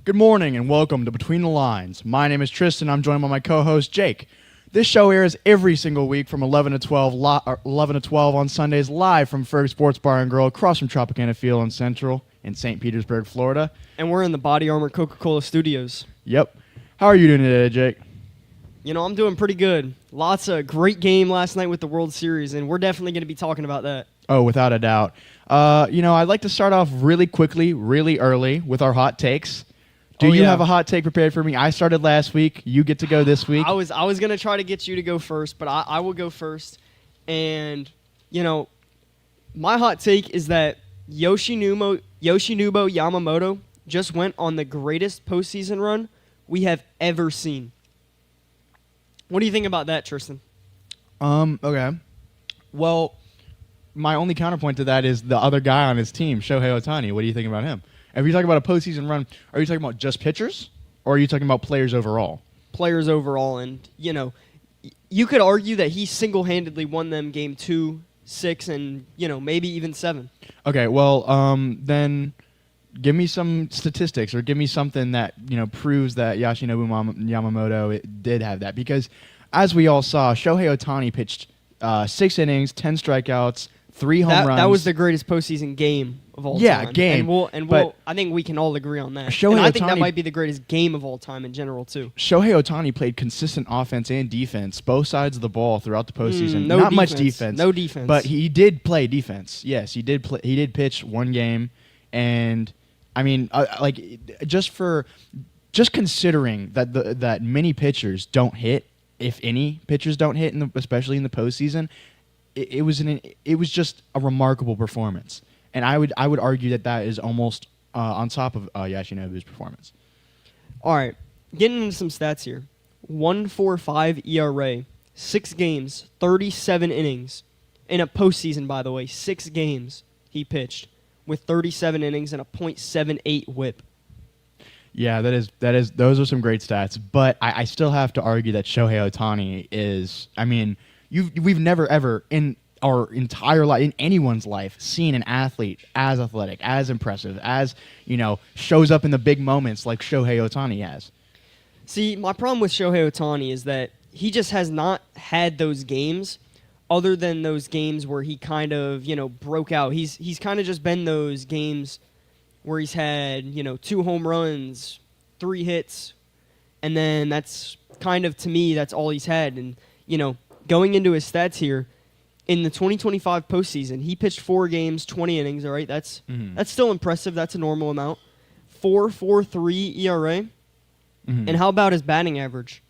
Good morning and welcome to Between the Lines. My name is Tristan. I'm joined by my co-host Jake. This show airs every single week from 11 to 12 on Sundays live from Fergs Sports Bar and Grill across from Tropicana Field in Central in St. Petersburg, Florida. And we're in the Bodyarmor Coca-Cola studios. Yep. How are you doing today, Jake? You know, I'm doing pretty good. Lots of great game last night with the World Series, and we're definitely going to be talking about that. Oh, without a doubt. I'd like to start off really quickly, really early with our hot takes. Do you have a hot take prepared for me? I started last week. You get to go this week. I was going to try to get you to go first, but I will go first. And, my hot take is that Yoshinobu Yamamoto just went on the greatest postseason run we have ever seen. What do you think about that, Tristan? Okay. Well, my only counterpoint to that is the other guy on his team, Shohei Ohtani. What do you think about him? If you're talking about a postseason run, are you talking about just pitchers, or are you talking about players overall? Players overall, and, you could argue that he single-handedly won them game 2, 6, and, maybe even 7. Okay, well, then give me some statistics or give me something that, proves that Yoshinobu Yamamoto did have that. Because as we all saw, Shohei Ohtani pitched 6 innings, 10 strikeouts, 3 home runs. That was the greatest postseason game of all time. Yeah, game. I think we can all agree on that. And I think that might be the greatest game of all time in general, too. Shohei Ohtani played consistent offense and defense, both sides of the ball throughout the postseason. Not much defense. No defense. But he did play defense. Yes, he did play. He did pitch one game, and I mean, just considering that many pitchers don't hit, if any pitchers don't hit, especially in the postseason, it was just a remarkable performance. And I would argue that is almost on top of Yoshinobu's performance. All right, getting into some stats here. 1.45 ERA, 6 games, 37 innings. In a postseason, by the way, 6 games he pitched with 37 innings and a .78 WHIP. Yeah, those are some great stats. But I still have to argue that Shohei Ohtani is. I mean, we've never ever in our entire life, in anyone's life, seen an athlete as athletic, as impressive, as, shows up in the big moments like Shohei Ohtani has. See, my problem with Shohei Ohtani is that he just has not had those games other than those games where he kind of, broke out. He's kind of just been those games where he's had, 2 home runs, 3 hits, and then that's kind of, to me, that's all he's had. And, going into his stats here, in the 2025 postseason, he pitched 4 games, 20 innings, all right? That's still impressive. That's a normal amount. 4.43 ERA. Mm-hmm. And how about his batting average?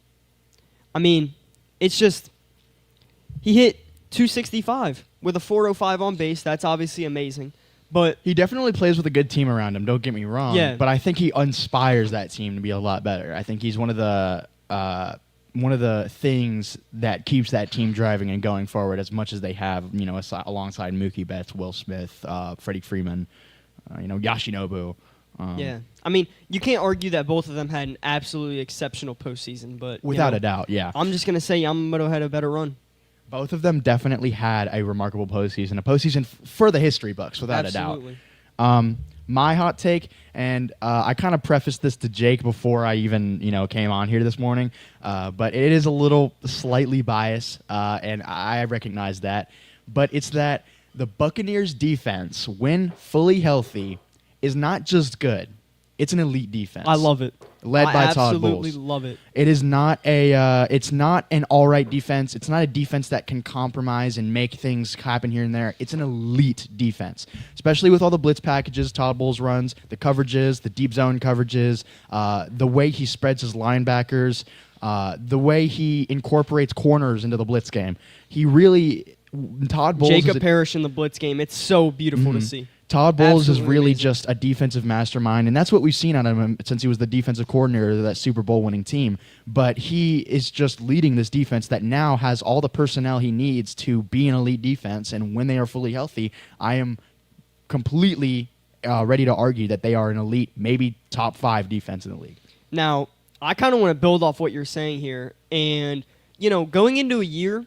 I mean, it's just, he hit .265 with a .405 on base. That's obviously amazing. But he definitely plays with a good team around him, don't get me wrong. Yeah. But I think he inspires that team to be a lot better. I think he's one of the things that keeps that team driving and going forward as much as they have, alongside Mookie Betts, Will Smith, Freddie Freeman, Yoshinobu. Yeah. I mean, you can't argue that both of them had an absolutely exceptional postseason, but without a doubt, yeah. I'm just going to say Yamamoto had a better run. Both of them definitely had a remarkable postseason, a postseason for the history books, without a doubt. My hot take, and I kind of prefaced this to Jake before I even came on here this morning, but it is a little slightly biased, and I recognize that. But it's that the Buccaneers' defense, when fully healthy, is not just good; it's an elite defense. I love it. Led by Todd Bowles. I absolutely love it. It is not it's not an all right defense. It's not a defense that can compromise and make things happen here and there. It's an elite defense, especially with all the blitz packages Todd Bowles runs, the coverages, the deep zone coverages, the way he spreads his linebackers, the way he incorporates corners into the blitz game. Todd Bowles. Jacob Parrish in the blitz game. It's so beautiful to see. Todd Bowles is really amazing. Just a defensive mastermind, and that's what we've seen out of him since he was the defensive coordinator of that Super Bowl winning team. But he is just leading this defense that now has all the personnel he needs to be an elite defense, and when they are fully healthy, I am completely ready to argue that they are an elite, maybe top 5 defense in the league. Now, I kind of want to build off what you're saying here, and, going into a year,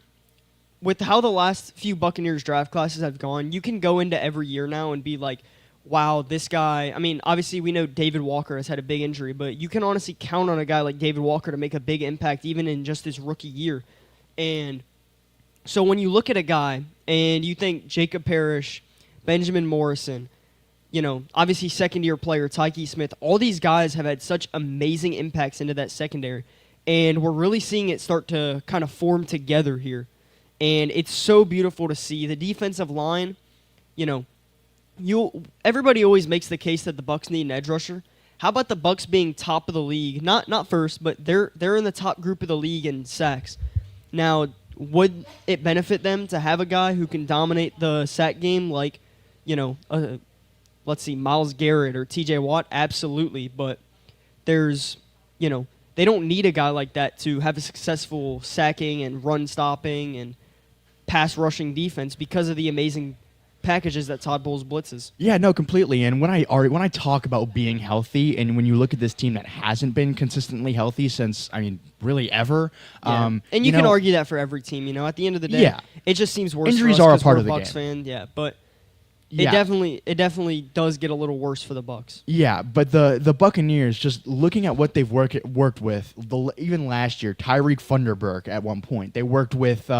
with how the last few Buccaneers draft classes have gone, you can go into every year now and be like, wow, this guy, I mean, obviously we know David Walker has had a big injury, but you can honestly count on a guy like David Walker to make a big impact even in just his rookie year. And so when you look at a guy and you think Jacob Parrish, Benjamin Morrison, obviously second-year player Tyke Smith, all these guys have had such amazing impacts into that secondary. And we're really seeing it start to kind of form together here. And it's so beautiful to see. The defensive line, everybody always makes the case that the Bucs need an edge rusher. How about the Bucs being top of the league? Not first, but they're in the top group of the league in sacks. Now, would it benefit them to have a guy who can dominate the sack game like, let's see, Myles Garrett or T.J. Watt? Absolutely, but there's, they don't need a guy like that to have a successful sacking and run stopping and pass rushing defense because of the amazing packages that Todd Bowles blitzes. Yeah, no, completely. And when I talk about being healthy, and when you look at this team that hasn't been consistently healthy since, really ever. Yeah. And you can argue that for every team. At the end of the day, it just seems worse. Injuries for us are a part of the Bucs game. Fan. Yeah, but it definitely does get a little worse for the Bucs. Yeah, but the Buccaneers, just looking at what they've worked with, even last year, Tyreek Funderburk at one point, they worked with.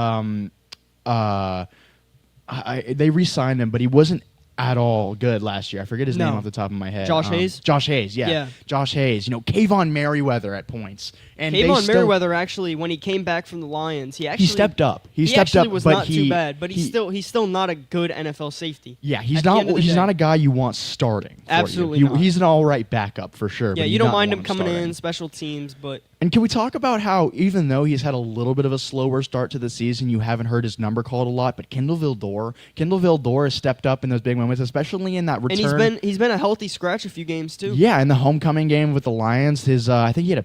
They re-signed him, but he wasn't at all good last year. I forget his name off the top of my head. Josh Hayes? Josh Hayes, yeah. Josh Hayes. Kayvon Merriweather at points. And Kayvon Merriweather, actually, when he came back from the Lions, he stepped up. He was not too bad, but he's still not a good NFL safety. Yeah, he's not a guy you want starting. Absolutely not. He's an all right backup for sure. Yeah, but you don't mind him coming starting. in, special teams, but... And can we talk about how, even though he's had a little bit of a slower start to the season, you haven't heard his number called a lot, but Kendall Vildor has stepped up in those big moments, especially in that return. And he's been a healthy scratch a few games, too. Yeah, in the homecoming game with the Lions, I think he had a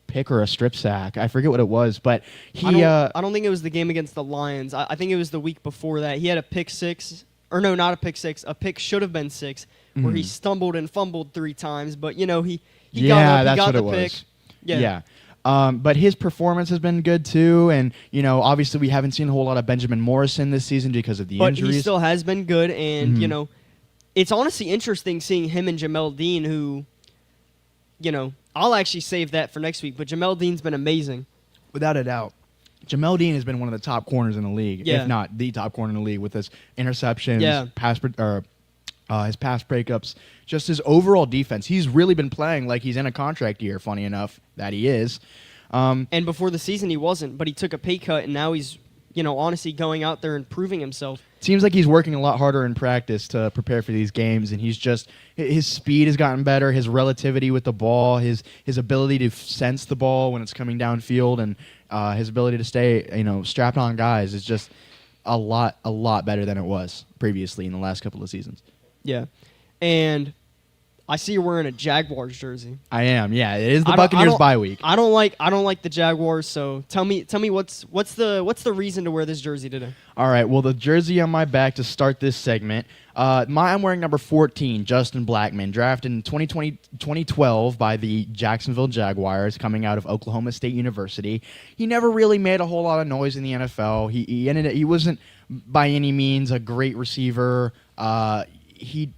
pick or a strip sack. I forget what it was, but he... I don't think it was the game against the Lions. I think it was the week before that. He had a pick six, or no, not a pick six. A pick should have been six, where he stumbled and fumbled 3 times, but, he got up, he got the pick. Yeah. But his performance has been good too, and obviously we haven't seen a whole lot of Benjamin Morrison this season because of the injuries. But he still has been good, and it's honestly interesting seeing him and Jamel Dean, who, I'll actually save that for next week. But Jamel Dean's been amazing, without a doubt. Jamel Dean has been one of the top corners in the league, if not the top corner in the league, with his interceptions, his pass breakups, just his overall defense. He's really been playing like he's in a contract year, funny enough, that he is. And before the season he wasn't, but he took a pay cut, and now he's, honestly going out there and proving himself. Seems like he's working a lot harder in practice to prepare for these games, and his speed has gotten better, his relativity with the ball, his ability to sense the ball when it's coming downfield, and his ability to stay, strapped on guys is just a lot better than it was previously in the last couple of seasons. Yeah, and I see you're wearing a Jaguars jersey. I am. Yeah, it is the Buccaneers bye week. I don't like the Jaguars. So tell me what's the reason to wear this jersey today? All right. Well, the jersey on my back to start this segment. I'm wearing number 14, Justin Blackmon, drafted in 2012 by the Jacksonville Jaguars, coming out of Oklahoma State University. He never really made a whole lot of noise in the NFL. He wasn't by any means a great receiver. He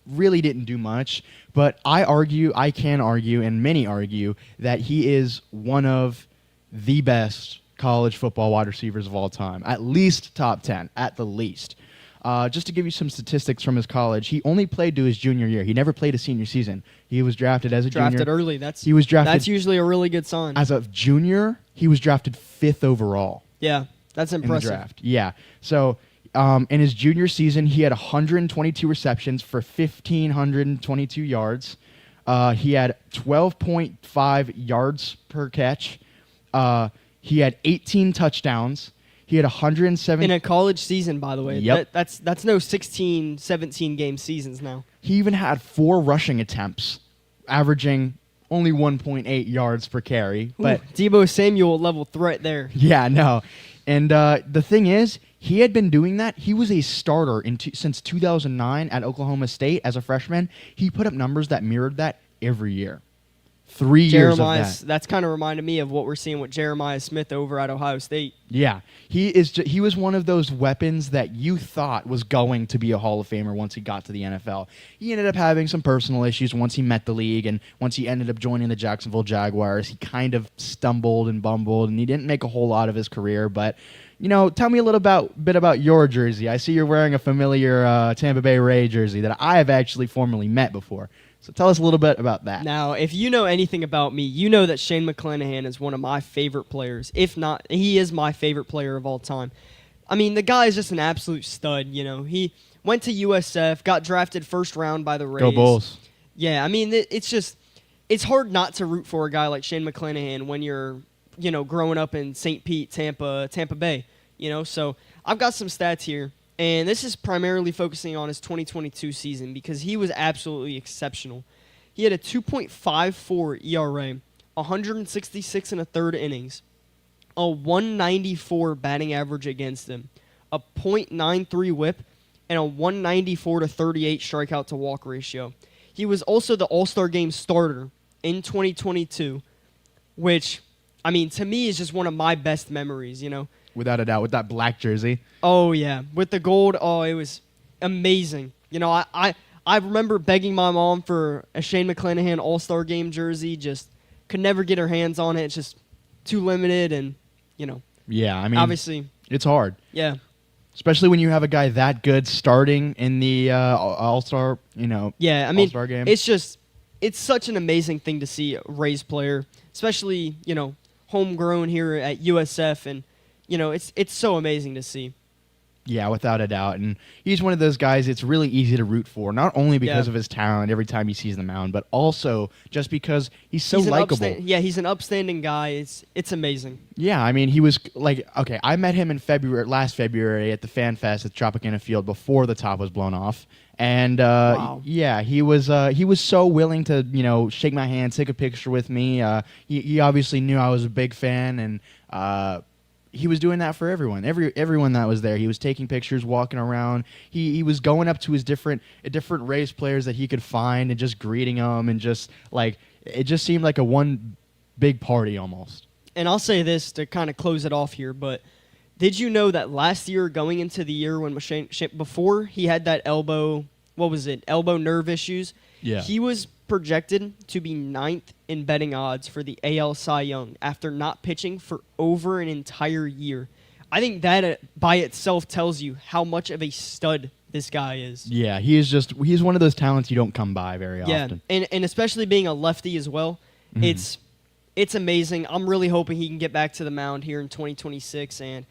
really didn't do much, but I can argue, and many argue, that he is one of the best college football wide receivers of all time, at least top 10, at the least. Just to give you some statistics from his college, he only played to his junior year. He never played a senior season. He was drafted as a junior. Drafted early. That's usually a really good sign. As a junior, he was drafted 5th overall. Yeah, that's impressive. In the draft. Yeah. So in his junior season, he had 122 receptions for 1,522 yards. He had 12.5 yards per catch. He had 18 touchdowns. He had 107 in a college season, by the way. Yep. That's no 16, 17 game seasons now. He even had 4 rushing attempts, averaging only 1.8 yards per carry. But Deebo Samuel level threat there. Yeah, no. And the thing is, he had been doing that. He was a starter since 2009 at Oklahoma State as a freshman. He put up numbers that mirrored that every year. 3 years of that. That's kind of reminded me of what we're seeing with Jeremiah Smith over at Ohio State. Yeah, he was one of those weapons that you thought was going to be a Hall of Famer once he got to the NFL. He ended up having some personal issues once he met the league, and once he ended up joining the Jacksonville Jaguars, he kind of stumbled and bumbled, and he didn't make a whole lot of his career. But tell me a little bit about your jersey. I see you're wearing a familiar Tampa Bay Ray jersey that I have actually formerly met before. So tell us a little bit about that. Now, if you know anything about me, you know that Shane McClanahan is one of my favorite players. If not, he is my favorite player of all time. I mean, the guy is just an absolute stud. He went to USF, got drafted first round by the Rays. Go Bulls. Yeah, I mean, it's hard not to root for a guy like Shane McClanahan when you're, growing up in St. Pete, Tampa Bay. So I've got some stats here. And this is primarily focusing on his 2022 season because he was absolutely exceptional. He had a 2.54 ERA, 166 and a third innings, a 194 batting average against him, a .93 whip, and a 194 to 38 strikeout to walk ratio. He was also the All-Star Game starter in 2022, which, I mean, to me is just one of my best memories, Without a doubt, with that black jersey. Oh, yeah. With the gold, it was amazing. I remember begging my mom for a Shane McClanahan All-Star Game jersey, just could never get her hands on it. It's just too limited and, Yeah, I mean, obviously. It's hard. Yeah. Especially when you have a guy that good starting in the All-Star, Yeah, I mean, All-Star game. It's such an amazing thing to see a Rays player, especially, homegrown here at USF, and it's so amazing to see. Yeah, without a doubt. And he's one of those guys it's really easy to root for, not only because of his talent every time he sees the mound, but also just because he's so likable. He's an upstanding guy. It's amazing. Yeah, I mean, he was I met him in last February at the Fan Fest at Tropicana Field before the top was blown off. And wow. Yeah, he was so willing to shake my hand, take a picture with me. He obviously knew I was a big fan, and he was doing that for everyone. Everyone that was there. He was taking pictures, walking around. He was going up to his different Rays players that he could find and just greeting them, and just it just seemed like a one big party almost. And I'll say this to kind of close it off here, but did you know that last year, going into the year when before he had that elbow nerve issues, yeah, he was projected to be 9th in betting odds for the AL Cy Young after not pitching for over an entire year. I think that by itself tells you how much of a stud this guy is. Yeah, he's one of those talents you don't come by very often. Yeah, and especially being a lefty as well, it's amazing. I'm really hoping he can get back to the mound here in 2026, and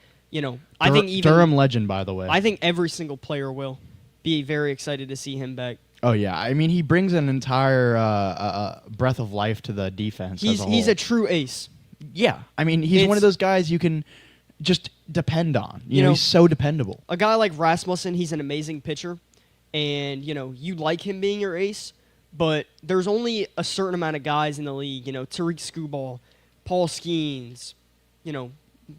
I think even Durham legend, by the way. I think every single player will be very excited to see him back. Oh yeah, I mean he brings an entire breath of life to the defense. He's a true ace. Yeah, I mean he's one of those guys you can just depend on. He's so dependable. A guy like Rasmussen, he's an amazing pitcher, and you like him being your ace, but there's only a certain amount of guys in the league. Tariq Skubal, Paul Skeens,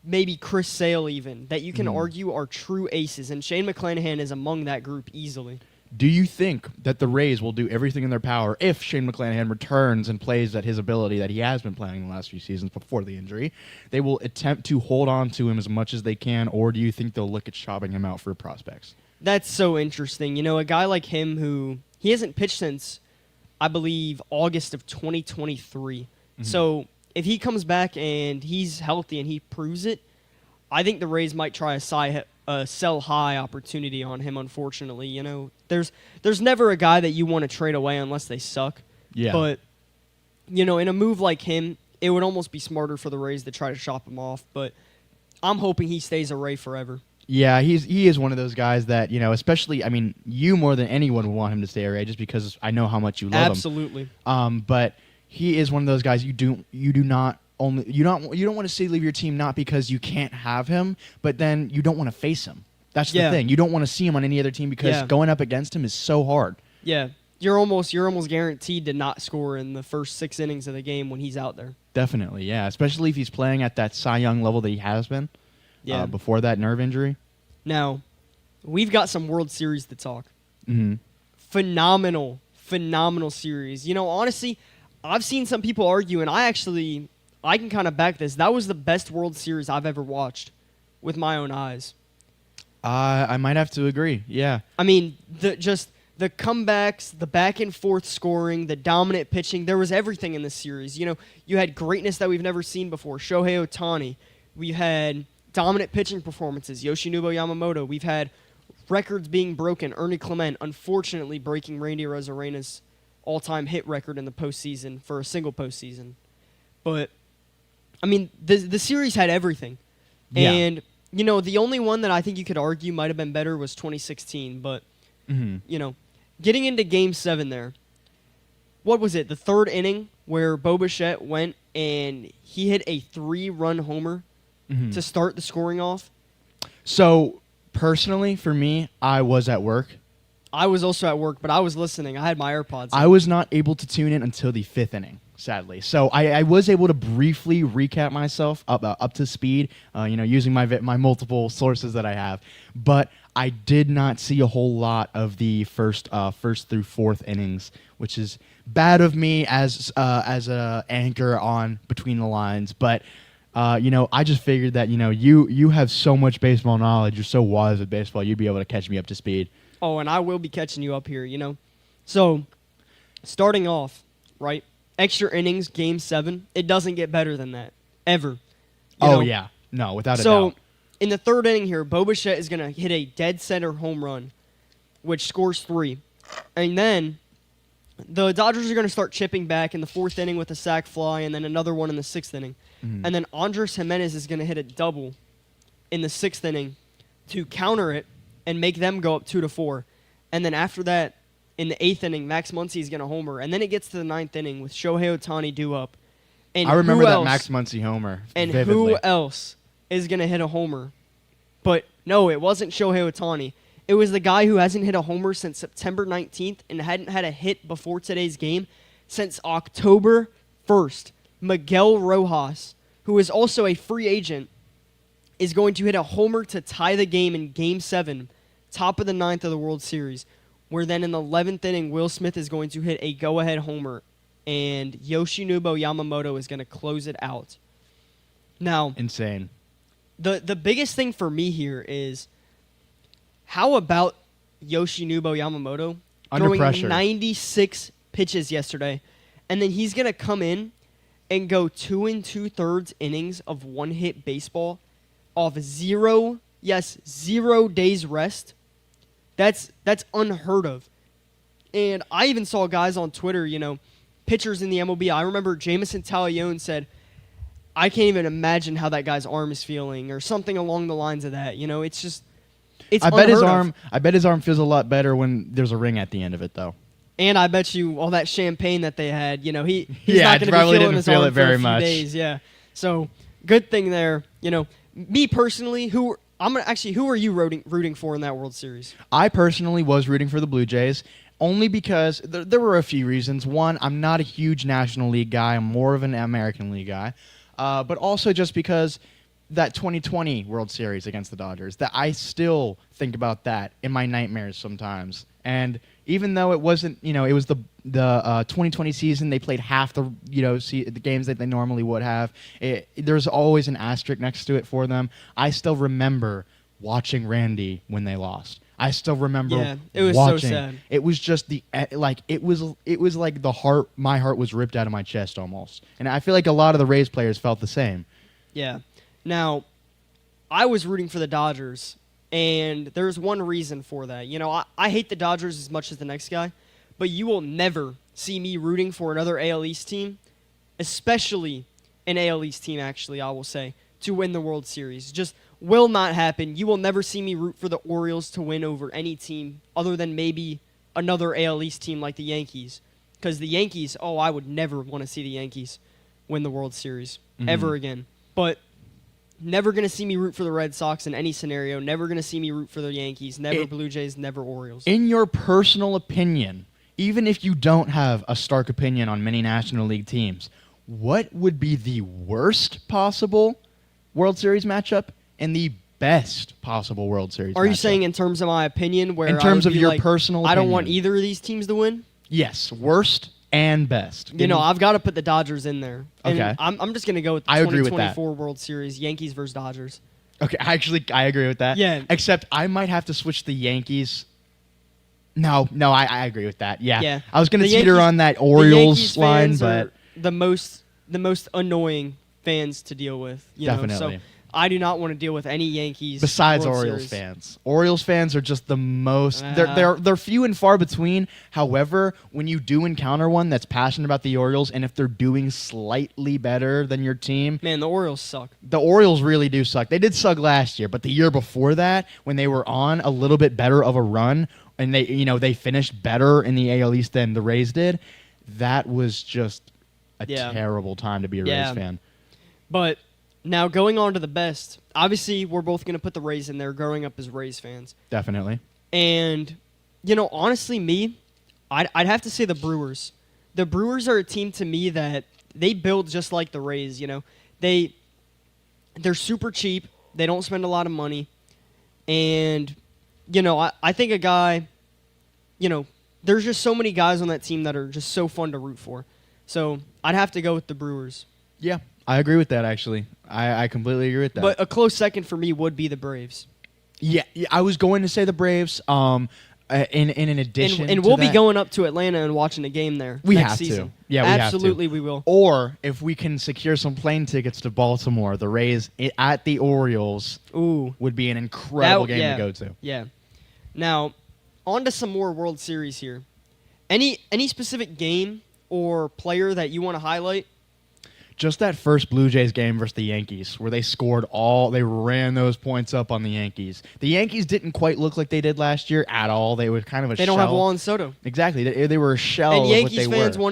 maybe Chris Sale even, that you can argue are true aces, and Shane McClanahan is among that group easily. Do you think that the Rays will do everything in their power if Shane McClanahan returns and plays at his ability that he has been playing the last few seasons before the injury? They will attempt to hold on to him as much as they can, or do you think they'll look at shopping him out for prospects? That's so interesting. A guy like him who he hasn't pitched since, I believe, August of 2023. So if he comes back and he's healthy and he proves it, I think the Rays might try a sell high opportunity on him. Unfortunately, there's never a guy that you want to trade away unless they suck. Yeah. But in a move like him, it would almost be smarter for the Rays to try to shop him off. But I'm hoping he stays a Ray forever. Yeah, he is one of those guys that especially. I mean, you more than anyone would want him to stay a Ray, just because I know how much you love him. Absolutely. But he is one of those guys you don't want to see leave your team, not because you can't have him, but then you don't want to face him. That's the thing. You don't want to see him on any other team because going up against him is so hard. Yeah. You're almost guaranteed to not score in the first 6 innings of the game when he's out there. Definitely, yeah. Especially if he's playing at that Cy Young level that he has been before that nerve injury. Now, we've got some World Series to talk. Mm-hmm. Phenomenal series. Honestly, I've seen some people argue, and I can kind of back this. That was the best World Series I've ever watched with my own eyes. I might have to agree. Yeah. I mean, the comebacks, the back and forth scoring, the dominant pitching, there was everything in this series. You know, you had greatness that we've never seen before. Shohei Ohtani. We had dominant pitching performances. Yoshinobu Yamamoto. We've had records being broken. Ernie Clement, unfortunately, breaking Randy Rosarena's all-time hit record in the postseason for a single postseason. But, I mean, the series had everything. Yeah. And, you know, the only one that I think you could argue might have been better was 2016. But, you know, getting into Game 7 there, what was it, the third inning where Bo Bichette went and he hit a 3-run homer to start the scoring off? So, personally, for me, I was at work. I was also at work, but I was listening. I had my AirPods in. I was not able to tune in until the 5th inning, sadly. So I was able to briefly recap myself up to speed, using my multiple sources that I have. But I did not see a whole lot of the first through 4th innings, which is bad of me as a anchor on Between the Lines. But I just figured that you have so much baseball knowledge. You're so wise at baseball. You'd be able to catch me up to speed. Oh, and I will be catching you up here, So, starting off, right? Extra innings, Game 7. It doesn't get better than that. Ever. Yeah. No, without a doubt. So, in the 3rd inning here, Bo Bichette is going to hit a dead center home run, which scores 3. And then, the Dodgers are going to start chipping back in the 4th inning with a sac fly, and then another one in the 6th inning. And then Andres Jimenez is going to hit a double in the 6th inning to counter it and make them go up 2-4. And then after that, in the 8th inning, Max Muncy is going to homer. And then it gets to the 9th inning with Shohei Ohtani due up. And I remember that Max Muncy homer and vividly. who else is going to hit a homer? But no, it wasn't Shohei Ohtani. It was the guy who hasn't hit a homer since September 19th and hadn't had a hit before today's game since October 1st. Miguel Rojas, who is also a free agent, is going to hit a homer to tie the game in Game 7, top of the 9th of the World Series, where then in the 11th inning, Will Smith is going to hit a go-ahead homer, and Yoshinobu Yamamoto is going to close it out. Now, insane. The biggest thing for me here is, how about Yoshinobu Yamamoto throwing pressure. 96 pitches yesterday, and then he's going to come in and go 2 2/3 innings of one-hit baseball off 0 days rest. That's unheard of. And I even saw guys on Twitter, pitchers in the MLB. I remember Jameson Taillon said, I can't even imagine how that guy's arm is feeling, or something along the lines of that. It's just, it's I bet his arm feels a lot better when there's a ring at the end of it, though. And I bet you all that champagne that they had, he's yeah, not going to be feeling his arm it very for a few much. days. Yeah. So good thing there. Me personally, who are you rooting for in that World Series? I personally was rooting for the Blue Jays, only because there were a few reasons. One, I'm not a huge National League guy. I'm more of an American League guy. But also just because that 2020 World Series against the Dodgers, that I still think about that in my nightmares sometimes. And even though it wasn't, it was the 2020 season, they played half the the games that they normally would have. There's always an asterisk next to it for them. I still remember watching Randy when they lost. I still remember it was watching. So sad. It was just it was like my heart was ripped out of my chest almost. And I feel like a lot of the Rays players felt the same. Yeah. Now, I was rooting for the Dodgers, and there's one reason for that. I hate the Dodgers as much as the next guy, but you will never see me rooting for another AL East team, especially an AL East team, actually, I will say, to win the World Series. Just will not happen. You will never see me root for the Orioles to win over any team other than maybe another AL East team like the Yankees. Because the Yankees, I would never want to see the Yankees win the World Series ever again. But never going to see me root for the Red Sox in any scenario. Never going to see me root for the Yankees. Never Blue Jays, never Orioles. In your personal opinion, even if you don't have a stark opinion on many National League teams, what would be the worst possible World Series matchup and the best possible World Series matchup? Are you saying in terms of my opinion? Where in terms of your like, personal opinion? I don't want either of these teams to win? Yes. Worst and best. I've got to put the Dodgers in there. And Okay. I'm just going to go with the I agree with 2024 World Series, Yankees versus Dodgers. Okay, actually, I agree with that. Yeah. Except I might have to switch the Yankees. No, I agree with that. Yeah. Yeah. I was going to The teeter Yankees- on that The Orioles Yankees line, fans but are the most annoying fans to deal with. Definitely. So I do not want to deal with any Yankees. besides World Orioles Series. fans. Orioles fans are just the most Uh-huh. they're few and far between. However, when you do encounter one that's passionate about the Orioles and if they're doing slightly better than your team, Man, the Orioles suck. the Orioles really do suck. They did suck last year, but the year before that, when they were on a little bit better of a run and they finished better in the AL East than the Rays did, that was just a terrible time to be a Rays fan. But now going on to the best, obviously we're both going to put the Rays in there growing up as Rays fans. Definitely. And, honestly, I'd have to say the Brewers. The Brewers are a team to me that they build just like the Rays, They're super cheap. They don't spend a lot of money. And, I think a guy, there's just so many guys on that team that are just so fun to root for. So I'd have to go with the Brewers. Yeah, I agree with that, actually. I completely agree with that. But a close second for me would be the Braves. Yeah, I was going to say the Braves. In an addition, and to we'll that, be going up to Atlanta and watching a game there. We next have season. to. Yeah, we absolutely have to. we will. Or if we can secure some plane tickets to Baltimore, the Rays at the Orioles would be an incredible game to go to. Yeah. Now, on to some more World Series here. Any specific game or player that you want to highlight? Just that first Blue Jays game versus the Yankees, where they ran those points up on the Yankees. The Yankees didn't quite look like they did last year at all. They were kind of a shell. They don't have Juan Soto. Exactly. They were a shell And of Yankees what they fans were.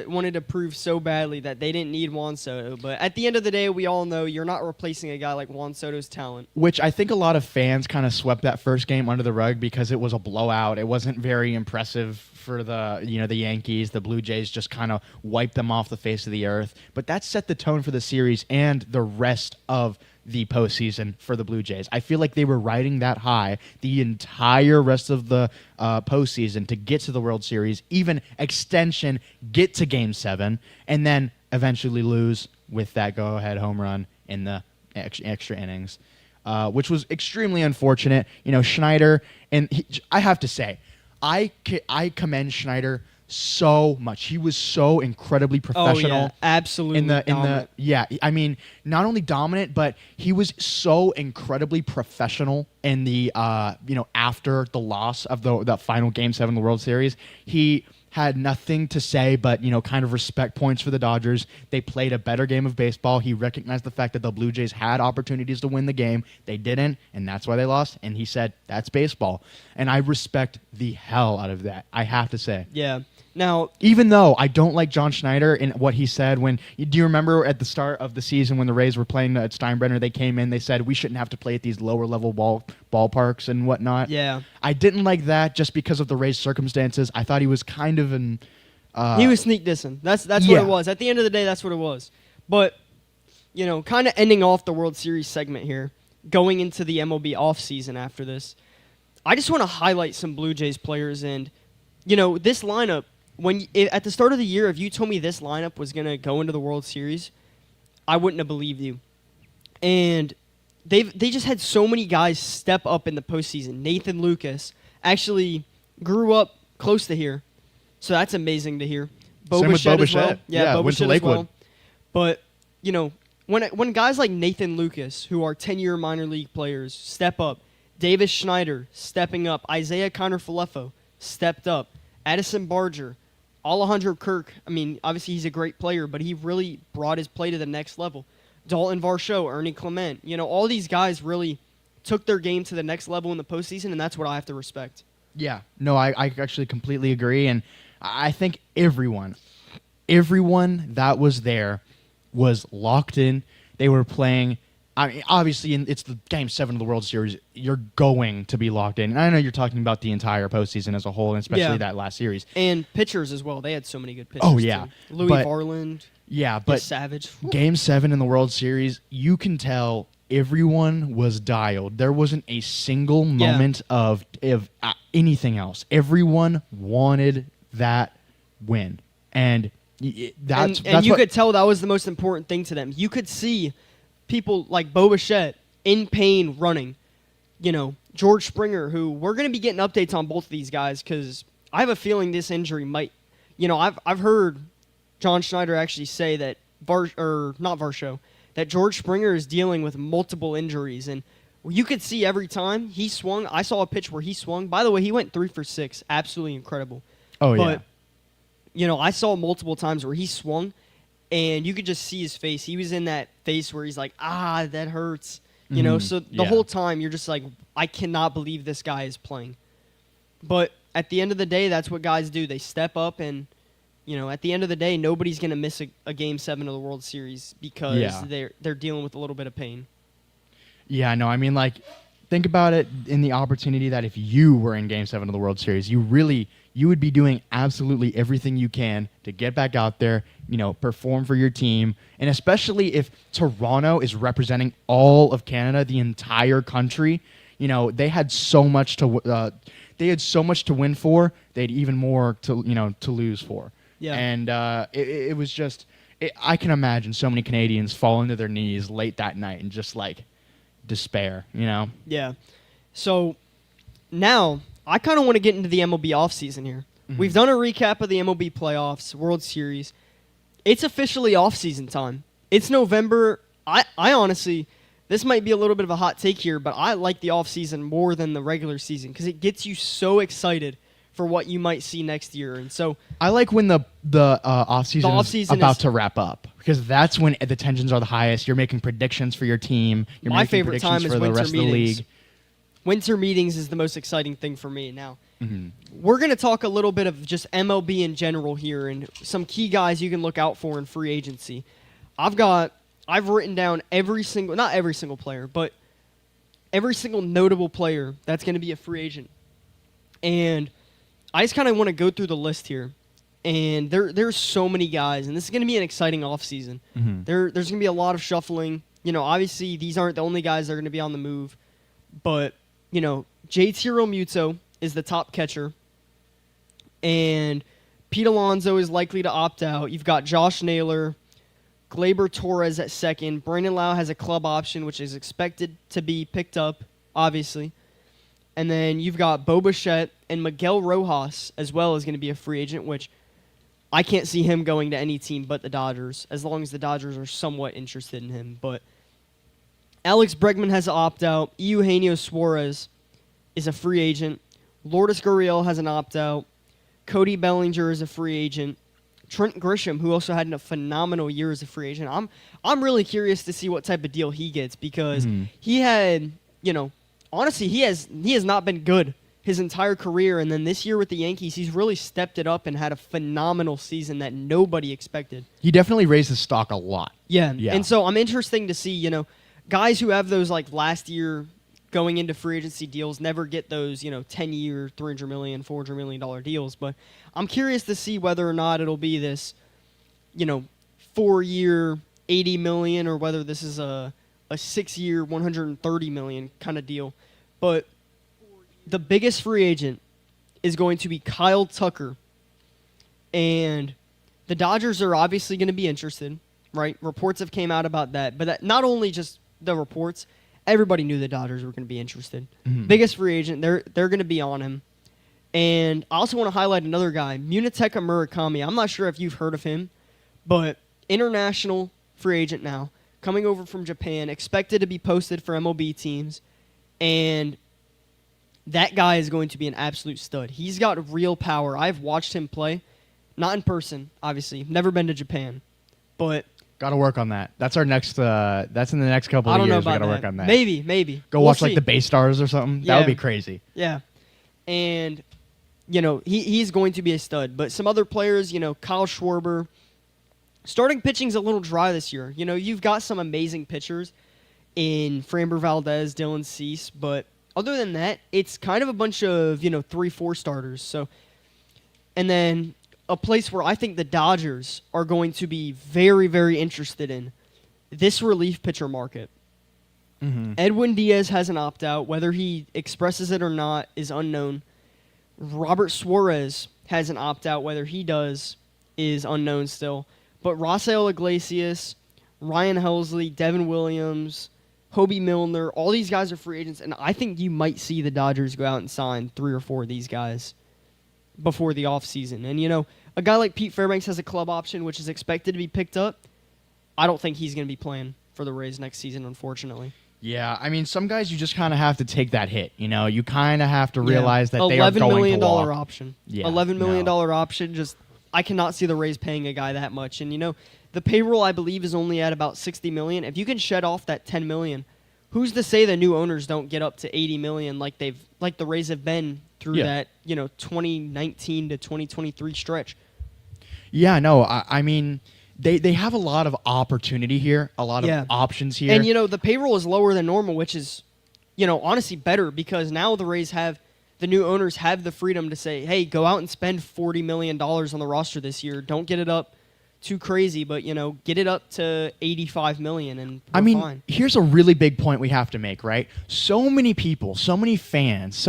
wanted to prove so badly that they didn't need Juan Soto. But at the end of the day, we all know you're not replacing a guy like Juan Soto's talent. Which I think a lot of fans kind of swept that first game under the rug because it was a blowout. It wasn't very impressive for the Yankees. The Blue Jays just kind of wiped them off the face of the earth. But that set the tone for the series and the rest of the postseason for the Blue Jays. I feel like they were riding that high the entire rest of the postseason to get to the World Series, even extension, get to Game 7, and then eventually lose with that go-ahead home run in the extra innings, which was extremely unfortunate. Schneider, and I have to say, I commend Schneider so much. He was so incredibly professional. Oh, yeah. Absolutely dominant. I mean, not only dominant, but he was so incredibly professional in the after the loss of the final Game 7 of the World Series. He had nothing to say but, kind of respect points for the Dodgers. They played a better game of baseball. He recognized the fact that the Blue Jays had opportunities to win the game. They didn't, and that's why they lost. And he said, that's baseball. And I respect the hell out of that, I have to say. Yeah. Now, even though I don't like John Schneider and what he said do you remember at the start of the season when the Rays were playing at Steinbrenner, they came in, they said we shouldn't have to play at these lower level ballparks and whatnot. Yeah. I didn't like that just because of the Rays' circumstances. I thought he was kind of he was sneak dissing. That's what it was. At the end of the day, that's what it was. But, kind of ending off the World Series segment here, going into the MLB offseason after this, I just want to highlight some Blue Jays players. And, this lineup, at the start of the year, if you told me this lineup was going to go into the World Series, I wouldn't have believed you. And they just had so many guys step up in the postseason. Nathan Lucas actually grew up close to here, so that's amazing to hear. Same with Bo as well. Bichette. Yeah, went to Bichette as Lakewood. well. But, when guys like Nathan Lucas, who are 10-year minor league players, step up, Davis Schneider stepping up, Isaiah Kiner-Falefa stepped up, Addison Barger, Alejandro Kirk, I mean, obviously he's a great player, but he really brought his play to the next level. Dalton Varsho, Ernie Clement, all these guys really took their game to the next level in the postseason, and that's what I have to respect. Yeah. No, I actually completely agree, and I think everyone that was there was locked in. They were playing. I mean, obviously, it's the Game 7 of the World Series. You're going to be locked in. And I know you're talking about the entire postseason as a whole, and especially that last series. And pitchers as well. They had so many good pitchers. Oh, yeah. Too. Louis Varland. Yeah, but Savage. Game 7 in the World Series, you can tell everyone was dialed. There wasn't a single moment of anything else. Everyone wanted that win. And that's you what, could tell that was the most important thing to them. You could see people like Bo Bichette in pain running. George Springer, who we're going to be getting updates on both of these guys because I have a feeling this injury might, I've heard John Schneider actually say that that George Springer is dealing with multiple injuries, and you could see every time he swung. I saw a pitch where he swung. By the way, he went 3 for 6, absolutely incredible. Oh yeah. But I saw multiple times where he swung, and you could just see his face. He was in that face where he's like, that hurts. So the whole time you're just like, I cannot believe this guy is playing. But at the end of the day, that's what guys do. They step up, and at the end of the day, nobody's going to miss a Game 7 of the World Series because they're dealing with a little bit of pain. Yeah, I know. I mean, like, think about it in the opportunity that if you were in Game 7 of the World Series, you would be doing absolutely everything you can to get back out there, perform for your team. And especially if Toronto is representing all of Canada, the entire country, they had so much to win for. They had even more to lose for. Yeah. And it was just, I can imagine so many Canadians falling to their knees late that night and just like despair, Yeah. So now I kind of want to get into the MLB offseason here. Mm-hmm. We've done a recap of the MLB playoffs, World Series. It's officially offseason time. It's November. I honestly, this might be a little bit of a hot take here, but I like the offseason more than the regular season because it gets you so excited for what you might see next year. And so I like when the offseason is about to wrap up because that's when the tensions are the highest. You're making predictions for your team. You're my making favorite predictions time is for the winter rest meetings. Of the league. Winter meetings is the most exciting thing for me. Now, we're going to talk a little bit of just MLB in general here and some key guys you can look out for in free agency. I've written down not every single player, but every single notable player that's going to be a free agent. And I just kind of want to go through the list here. And there's so many guys, and this is going to be an exciting offseason. Mm-hmm. There's going to be a lot of shuffling. Obviously, these aren't the only guys that are going to be on the move. But, JT Realmuto is the top catcher. And Pete Alonso is likely to opt out. You've got Josh Naylor, Gleyber Torres at second. Brandon Lau has a club option, which is expected to be picked up, obviously. And then you've got Bo Bichette and Miguel Rojas as well as going to be a free agent, which I can't see him going to any team but the Dodgers, as long as the Dodgers are somewhat interested in him. But Alex Bregman has an opt-out. Eugenio Suarez is a free agent. Lourdes Gurriel has an opt-out. Cody Bellinger is a free agent. Trent Grisham, who also had a phenomenal year as a free agent. I'm really curious to see what type of deal he gets because he had, honestly, he has not been good his entire career, and then this year with the Yankees, he's really stepped it up and had a phenomenal season that nobody expected. He definitely raised his stock a lot. Yeah. And so I'm interested to see, guys who have those like last year going into free agency deals never get those, 10-year, $300 million, $400 million deals. But I'm curious to see whether or not it'll be this, 4-year, $80 million, or whether this is a 6-year, $130 million kind of deal. But the biggest free agent is going to be Kyle Tucker. And the Dodgers are obviously going to be interested, right? Reports have came out about that. But not only just the reports, everybody knew the Dodgers were going to be interested. Mm-hmm. Biggest free agent, they're going to be on him. And I also want to highlight another guy, Munetaka Murakami. I'm not sure if you've heard of him, but international free agent now, coming over from Japan, expected to be posted for MLB teams. And that guy is going to be an absolute stud. He's got real power. I've watched him play. Not in person, obviously. Never been to Japan. But got to work on that. That's our next. That's in the next couple of years. We got to work on that. Maybe. Go watch like the Bay Stars or something. Yeah. That would be crazy. Yeah, and he's going to be a stud. But some other players, Kyle Schwarber. Starting pitching's a little dry this year. You've got some amazing pitchers in Framber Valdez, Dylan Cease, but other than that, it's kind of a bunch of 3-4 starters. So, and then a place where I think the Dodgers are going to be very, very interested in this relief pitcher market. Mm-hmm. Edwin Diaz has an opt-out. Whether he expresses it or not is unknown. Robert Suarez has an opt-out. Whether he does is unknown still. But Rafael Iglesias, Ryan Helsley, Devin Williams, Hobie Milner, all these guys are free agents, and I think you might see the Dodgers go out and sign 3 or 4 of these guys before the offseason. And, a guy like Pete Fairbanks has a club option, which is expected to be picked up. I don't think he's going to be playing for the Rays next season, unfortunately. Yeah, I mean, some guys you just kind of have to take that hit. You kind of have to realize that they are going to walk. $11 million option. Yeah, $11 million option. Just I cannot see the Rays paying a guy that much. And the payroll I believe is only at about $60 million. If you can shed off that $10 million, who's to say the new owners don't get up to $80 million like the Rays have been through that 2019 to 2023 stretch? Yeah, no, I mean. They have a lot of opportunity here, a lot of options here. And, the payroll is lower than normal, which is, honestly better because now the Rays the new owners have the freedom to say, hey, go out and spend $40 million on the roster this year. Don't get it up too crazy, but, get it up to $85 million and we're fine. Here's a really big point we have to make, right? So many people, so many fans,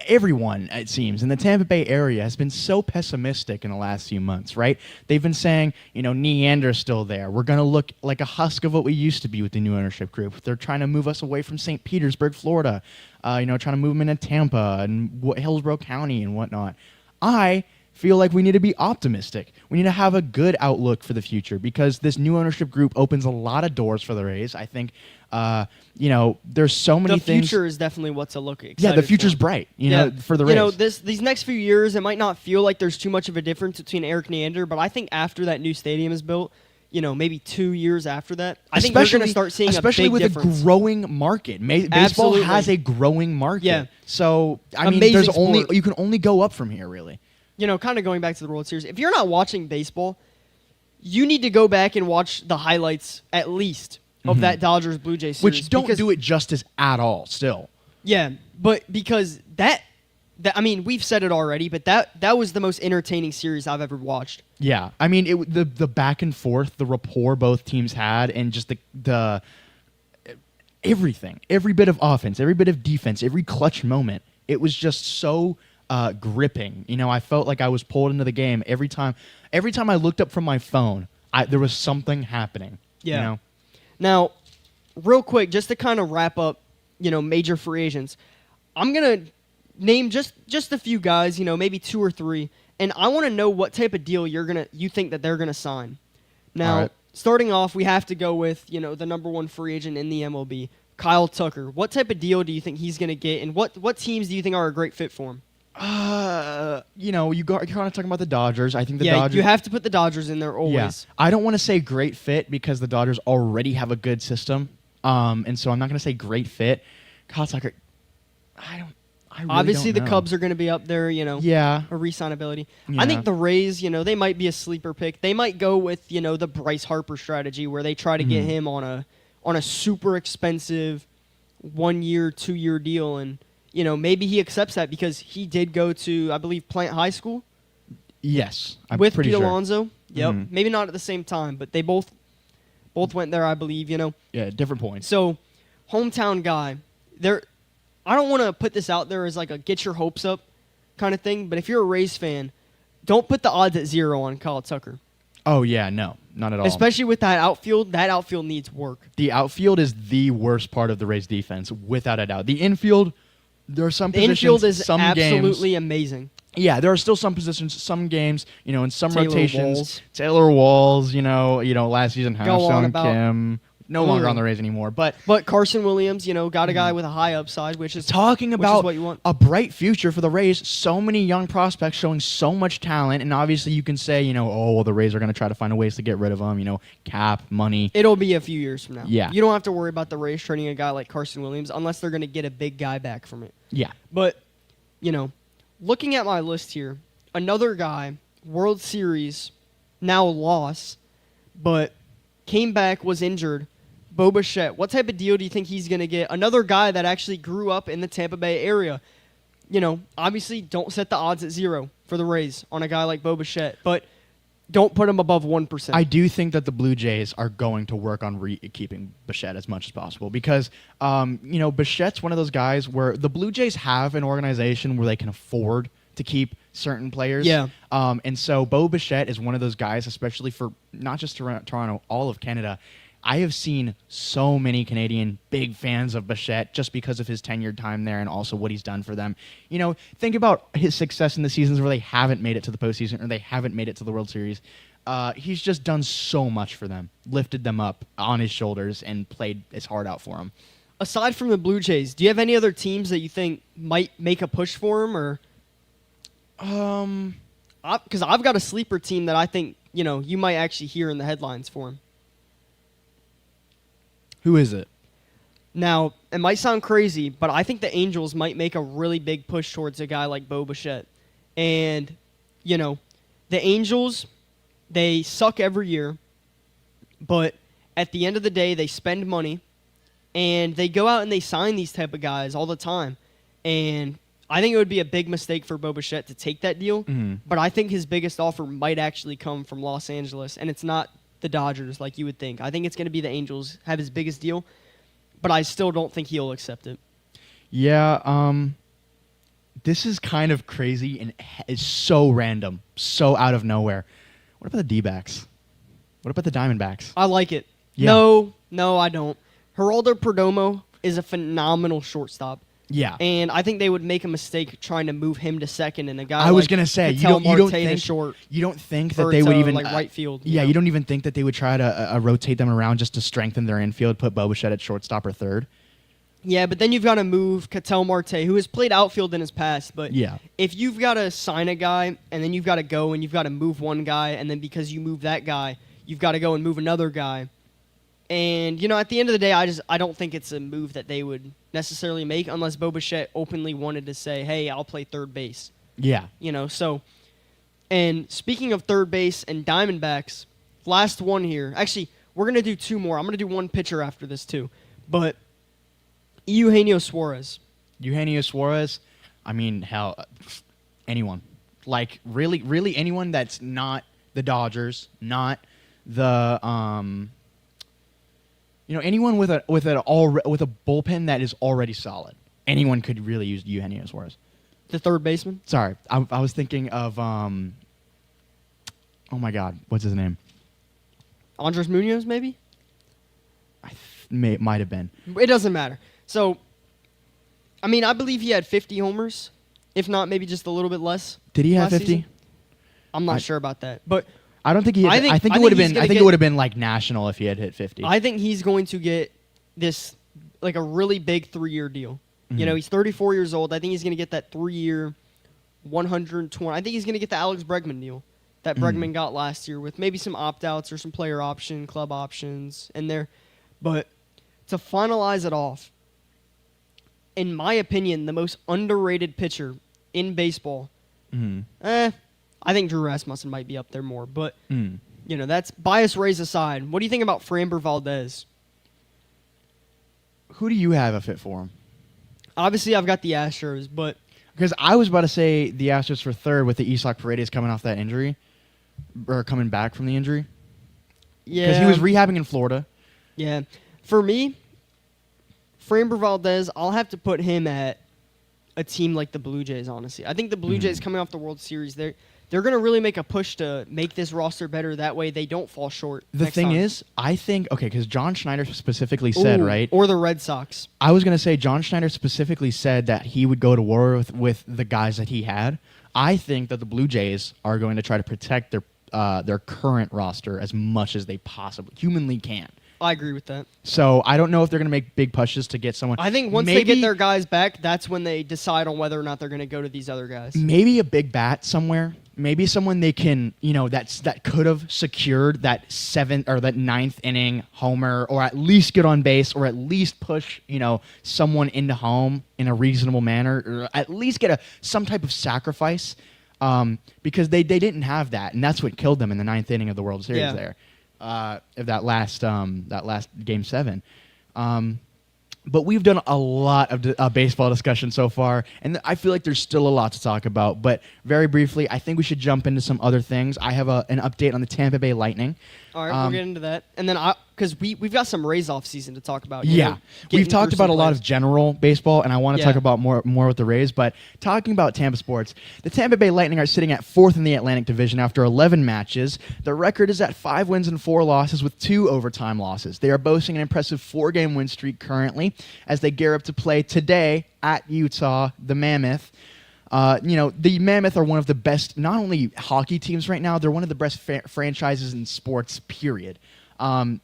everyone, it seems, in the Tampa Bay area has been so pessimistic in the last few months, right? They've been saying, Neander's still there. We're going to look like a husk of what we used to be with the new ownership group. They're trying to move us away from St. Petersburg, Florida, trying to move them into Tampa and Hillsborough County and whatnot. I feel like we need to be optimistic. We need to have a good outlook for the future because this new ownership group opens a lot of doors for the Rays. I think, there's so many things. The future is definitely what's to look at. Yeah, the future's bright, for the Rays. These next few years, it might not feel like there's too much of a difference between Eric Neander, but I think after that new stadium is built, maybe 2 years after that, I think we're going to start seeing a big difference. Especially with a growing market. Baseball has a growing market. Yeah. So, you can only go up from here, really. Kind of going back to the World Series, if you're not watching baseball, you need to go back and watch the highlights at least of that Dodgers-Blue Jays series. Which don't do it justice at all still. Yeah, but because that we've said it already, but that was the most entertaining series I've ever watched. Yeah, I mean, the back and forth, the rapport both teams had, and just the everything, every bit of offense, every bit of defense, every clutch moment, it was just so gripping. I felt like I was pulled into the game every time I looked up from my phone. There was something happening. Yeah. Now, real quick, just to kind of wrap up, major free agents, I'm gonna name just a few guys. maybe 2 or 3, and I want to know what type of deal you think that they're gonna sign. Now, starting off, we have to go with the number 1 free agent in the MLB, Kyle Tucker. What type of deal do you think he's gonna get, and what teams do you think are a great fit for him? You're kind of talking about the Dodgers. I think the Dodgers. You have to put the Dodgers in there always. Yeah. I don't want to say great fit because the Dodgers already have a good system. And so I'm not going to say great fit. Kyle Tucker, I really obviously don't the know. Cubs are going to be up there. Yeah. A re-signability. Yeah. I think the Rays, they might be a sleeper pick. They might go with the Bryce Harper strategy where they try to get him on a super expensive 1-year, 2-year deal and. Maybe he accepts that because he did go to, I believe, Plant High School. Yes, I'm with pretty Pete sure. Alonso. Yep, maybe not at the same time, but they both went there, I believe. Yeah, different points. So, hometown guy. I don't want to put this out there as like a get your hopes up kind of thing, but if you're a Rays fan, don't put the odds at 0 on Kyle Tucker. Oh yeah, no, not at all. Especially with that outfield. That outfield needs work. The outfield is the worst part of the Rays defense, without a doubt. The infield. There are some positions, infield is some absolutely games, amazing. Yeah, there are still some positions, some games, in some Taylor rotations. Walls. Taylor Walls, last season, Go on Sean about- Kim, no longer on the Rays anymore. But Carson Williams, got a guy with a high upside, which is talking about what you want. A bright future for the Rays. So many young prospects showing so much talent, and obviously you can say, the Rays are going to try to find ways to get rid of them. Cap, money. It'll be a few years from now. Yeah, you don't have to worry about the Rays trading a guy like Carson Williams unless they're going to get a big guy back from it. Yeah, but looking at my list here, another guy, World Series, now loss, but came back, was injured. Bo Bichette, what type of deal do you think he's going to get? Another guy that actually grew up in the Tampa Bay area. Obviously don't set the odds at 0 for the Rays on a guy like Bo Bichette, but don't put him above 1%. I do think that the Blue Jays are going to work on keeping Bichette as much as possible because, Bichette's one of those guys where the Blue Jays have an organization where they can afford to keep certain players. Yeah. And so Bo Bichette is one of those guys, especially for not just Toronto, all of Canada. I have seen so many Canadian big fans of Bichette just because of his tenured time there and also what he's done for them. You know, think about his success in the seasons where they haven't made it to the postseason or they haven't made it to the World Series. He's just done so much for them, lifted them up on his shoulders, and played his heart out for them. Aside from the Blue Jays, do you have any other teams that you think might make a push for him, or? Because I've got a sleeper team that I think you might actually hear in the headlines for him. Who is it? Now, it might sound crazy, but I think the Angels might make a really big push towards a guy like Bo Bichette. And, the Angels, they suck every year, but at the end of the day, they spend money, and they go out and they sign these type of guys all the time. And I think it would be a big mistake for Bo Bichette to take that deal, but I think his biggest offer might actually come from Los Angeles, and it's not the Dodgers like you would think. I think it's going to be the Angels have his biggest deal, but I still don't think he'll accept it. Yeah, this is kind of crazy and it's so random, so out of nowhere. What about the D-backs? What about the Diamondbacks? I like it. Yeah. No, I don't. Geraldo Perdomo is a phenomenal shortstop. Yeah, and I think they would make a mistake trying to move him to second, and a guy. I was gonna say you don't think short. You don't think that they would even right field. Yeah, you don't even think that they would try to rotate them around just to strengthen their infield, put Bo Bichette at shortstop or third. Yeah, but then you've got to move Ketel Marte, who has played outfield in his past. But yeah, if you've got to sign a guy and then you've got to go and you've got to move one guy, and then because you move that guy, you've got to go and move another guy. And, at the end of the day, I don't think it's a move that they would necessarily make unless Bo Bichette openly wanted to say, hey, I'll play third base. Yeah. So, and speaking of third base and Diamondbacks, last one here. Actually, we're going to do two more. I'm going to do one pitcher after this too. But Eugenio Suarez. I mean, hell, anyone. Like, really anyone that's not the Dodgers, not the... anyone with a bullpen that is already solid. Anyone could really use Eugenio Suarez. The third baseman? Sorry, I was thinking of oh my God, what's his name? Andres Munoz, maybe? Might have been. It doesn't matter. So, I mean, I believe he had 50 homers, if not maybe just a little bit less. Did he have 50? Season. I'm not sure about that, but. I don't think he. I think it would have been. I think it would have been like national if he had hit 50. I think he's going to get this like a really big 3-year deal. Mm-hmm. He's 34 years old. I think he's going to get that 3-year, 120. I think he's going to get the Alex Bregman deal that Bregman got last year with maybe some opt-outs or some player option, club options in there. But to finalize it off, in my opinion, the most underrated pitcher in baseball. I think Drew Rasmussen might be up there more, but that's bias raised aside. What do you think about Framber Valdez? Who do you have a fit for him? Obviously, I've got the Astros, but because I was about to say the Astros for third with the Isaac Paredes coming off that injury or coming back from the injury. Yeah, because he was rehabbing in Florida. Yeah, for me, Framber Valdez, I'll have to put him at a team like the Blue Jays. Honestly, I think the Blue Jays coming off the World Series, they're going to really make a push to make this roster better. That way they don't fall short. The thing is, I think, because John Schneider specifically said, right? Or the Red Sox. I was going to say John Schneider specifically said that he would go to war with the guys that he had. I think that the Blue Jays are going to try to protect their current roster as much as they possibly humanly can. I agree with that. So I don't know if they're going to make big pushes to get someone. I think once they get their guys back, that's when they decide on whether or not they're going to go to these other guys. Maybe a big bat somewhere. Maybe someone they can, that could have secured that 7th or that 9th inning homer, or at least get on base, or at least push, someone into home in a reasonable manner, or at least get some type of sacrifice, because they didn't have that, and that's what killed them in the 9th inning of the World Series there, of that last Game 7. But we've done a lot of baseball discussion so far, and I feel like there's still a lot to talk about. But very briefly, I think we should jump into some other things. I have an update on the Tampa Bay Lightning. All right, we'll get into that. And then because we've got some Rays off season to talk about. We've talked about a lot of general baseball, and I want to talk about more with the Rays. But talking about Tampa sports, the Tampa Bay Lightning are sitting at 4th in the Atlantic Division after 11 matches. Their record is at 5 wins and 4 losses with 2 overtime losses. They are boasting an impressive 4-game win streak currently as they gear up to play today at Utah, the Mammoth. The Mammoth are one of the best, not only hockey teams right now, they're one of the best franchises in sports, period. This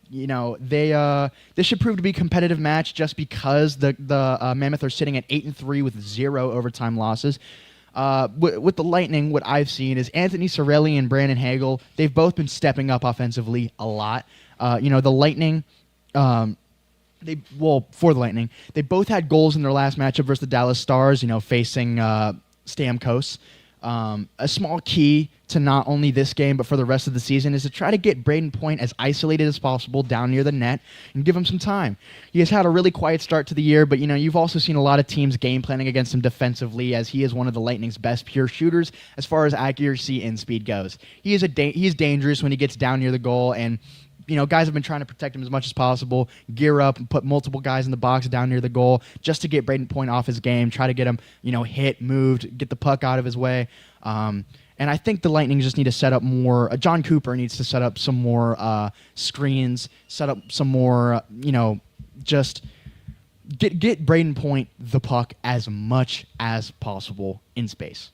should prove to be a competitive match just because the Mammoth are sitting at 8-3 with 0 overtime losses. With the Lightning, what I've seen is Anthony Cirelli and Brandon Hagel. They've both been stepping up offensively a lot. The Lightning, for the Lightning, they both had goals in their last matchup versus the Dallas Stars. Facing Stamkos. A small key to not only this game but for the rest of the season is to try to get Braden Point as isolated as possible down near the net and give him some time. He has had a really quiet start to the year, but you've also seen a lot of teams game planning against him defensively, as he is one of the Lightning's best pure shooters as far as accuracy and speed goes. He is he's dangerous when he gets down near the goal, and guys have been trying to protect him as much as possible, gear up and put multiple guys in the box down near the goal just to get Braden Point off his game, try to get him, hit, moved, get the puck out of his way. And I think the Lightning just need to set up more. John Cooper needs to set up some more screens, set up some more, just get Braden Point the puck as much as possible in space.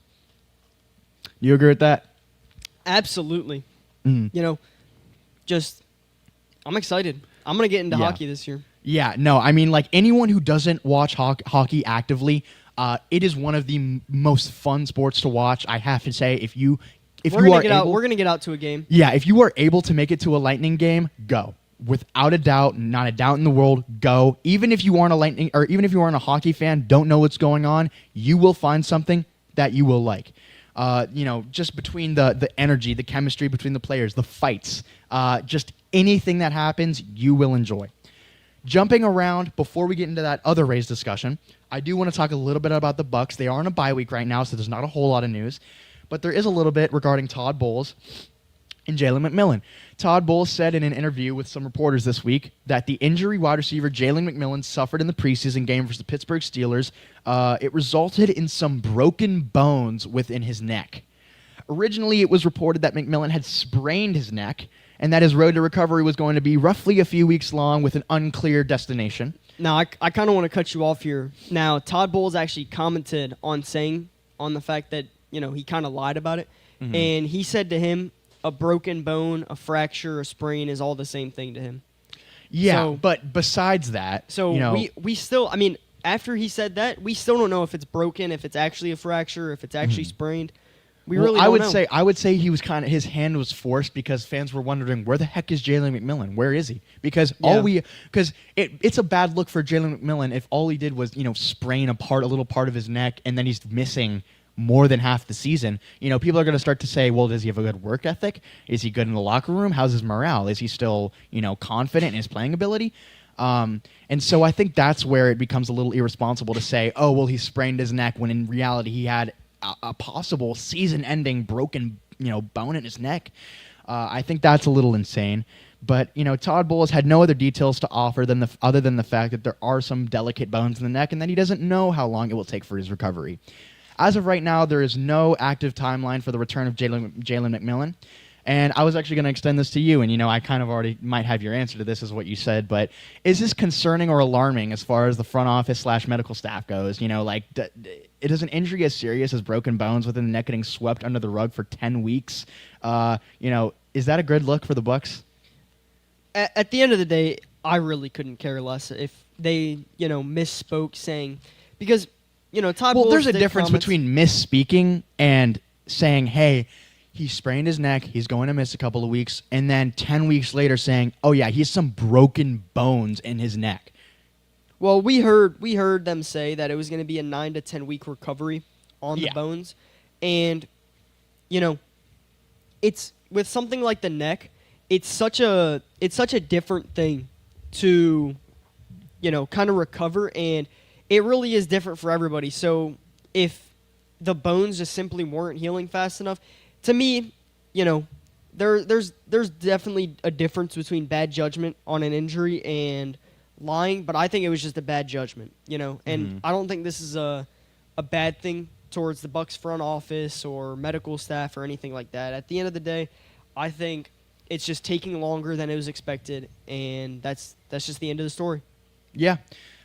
Do you agree with that? Absolutely. I'm excited. I'm going to get into hockey this year. Yeah, no, I mean, anyone who doesn't watch hockey actively, it is one of the most fun sports to watch. I have to say, we're going to get out to a game. Yeah, if you are able to make it to a Lightning game, go. Without a doubt, not a doubt in the world, go. Even if you aren't a hockey fan, don't know what's going on, you will find something that you will like. Just between the energy, the chemistry between the players, the fights, just anything that happens, you will enjoy. Jumping around, before we get into that other Rays discussion, I do want to talk a little bit about the Bucks. They are on a bye week right now, so there's not a whole lot of news. But there is a little bit regarding Todd Bowles and Jalen McMillan. Todd Bowles said in an interview with some reporters this week that the injury wide receiver Jalen McMillan suffered in the preseason game versus the Pittsburgh Steelers, it resulted in some broken bones within his neck. Originally, it was reported that McMillan had sprained his neck and that his road to recovery was going to be roughly a few weeks long with an unclear destination. Now, I kind of want to cut you off here. Now, Todd Bowles actually commented on the fact that, he kind of lied about it. Mm-hmm. And he said to him, a broken bone, a fracture, a sprain is all the same thing to him. Yeah, but besides that... we still... I mean, after he said that, we still don't know if it's broken, if it's actually a fracture, if it's actually sprained. I would say he was his hand was forced because fans were wondering, where the heck is Jalen McMillan? Where is he? Because it's a bad look for Jalen McMillan if all he did was sprain a little part of his neck and then he's missing more than half the season. People are going to start to say, well, does he have a good work ethic? Is he good in the locker room? How's his morale? Is he still confident in his playing ability? And so I think that's where it becomes a little irresponsible to say, oh, well, he sprained his neck when in reality he had a possible season-ending broken, bone in his neck. I think that's a little insane. But Todd Bowles had no other details to offer other than the fact that there are some delicate bones in the neck, and that he doesn't know how long it will take for his recovery. As of right now, there is no active timeline for the return of Jalen McMillan. And I was actually going to extend this to you, and I kind of already might have your answer to this, is what you said. But is this concerning or alarming as far as the front office / medical staff goes? It is an injury as serious as broken bones within the neck getting swept under the rug for 10 weeks. Is that a good look for the Bucks? At the end of the day, I really couldn't care less if they misspoke saying, because Todd Bowles. Well, there's a difference between misspeaking and saying, hey, he sprained his neck, he's going to miss a couple of weeks, and then 10 weeks later saying, oh yeah, he has some broken bones in his neck. Well, we heard them say that it was going to be a 9 to 10 week recovery on the bones. And it's with something like the neck, it's such a different thing to kind of recover, and it really is different for everybody. So if the bones just simply weren't healing fast enough, to me, there's definitely a difference between bad judgment on an injury and lying, but I think it was just a bad judgment, and I don't think this is a bad thing towards the Bucs front office or medical staff or anything like that. At the end of the day, I think it's just taking longer than it was expected, and that's just the end of the story. Yeah.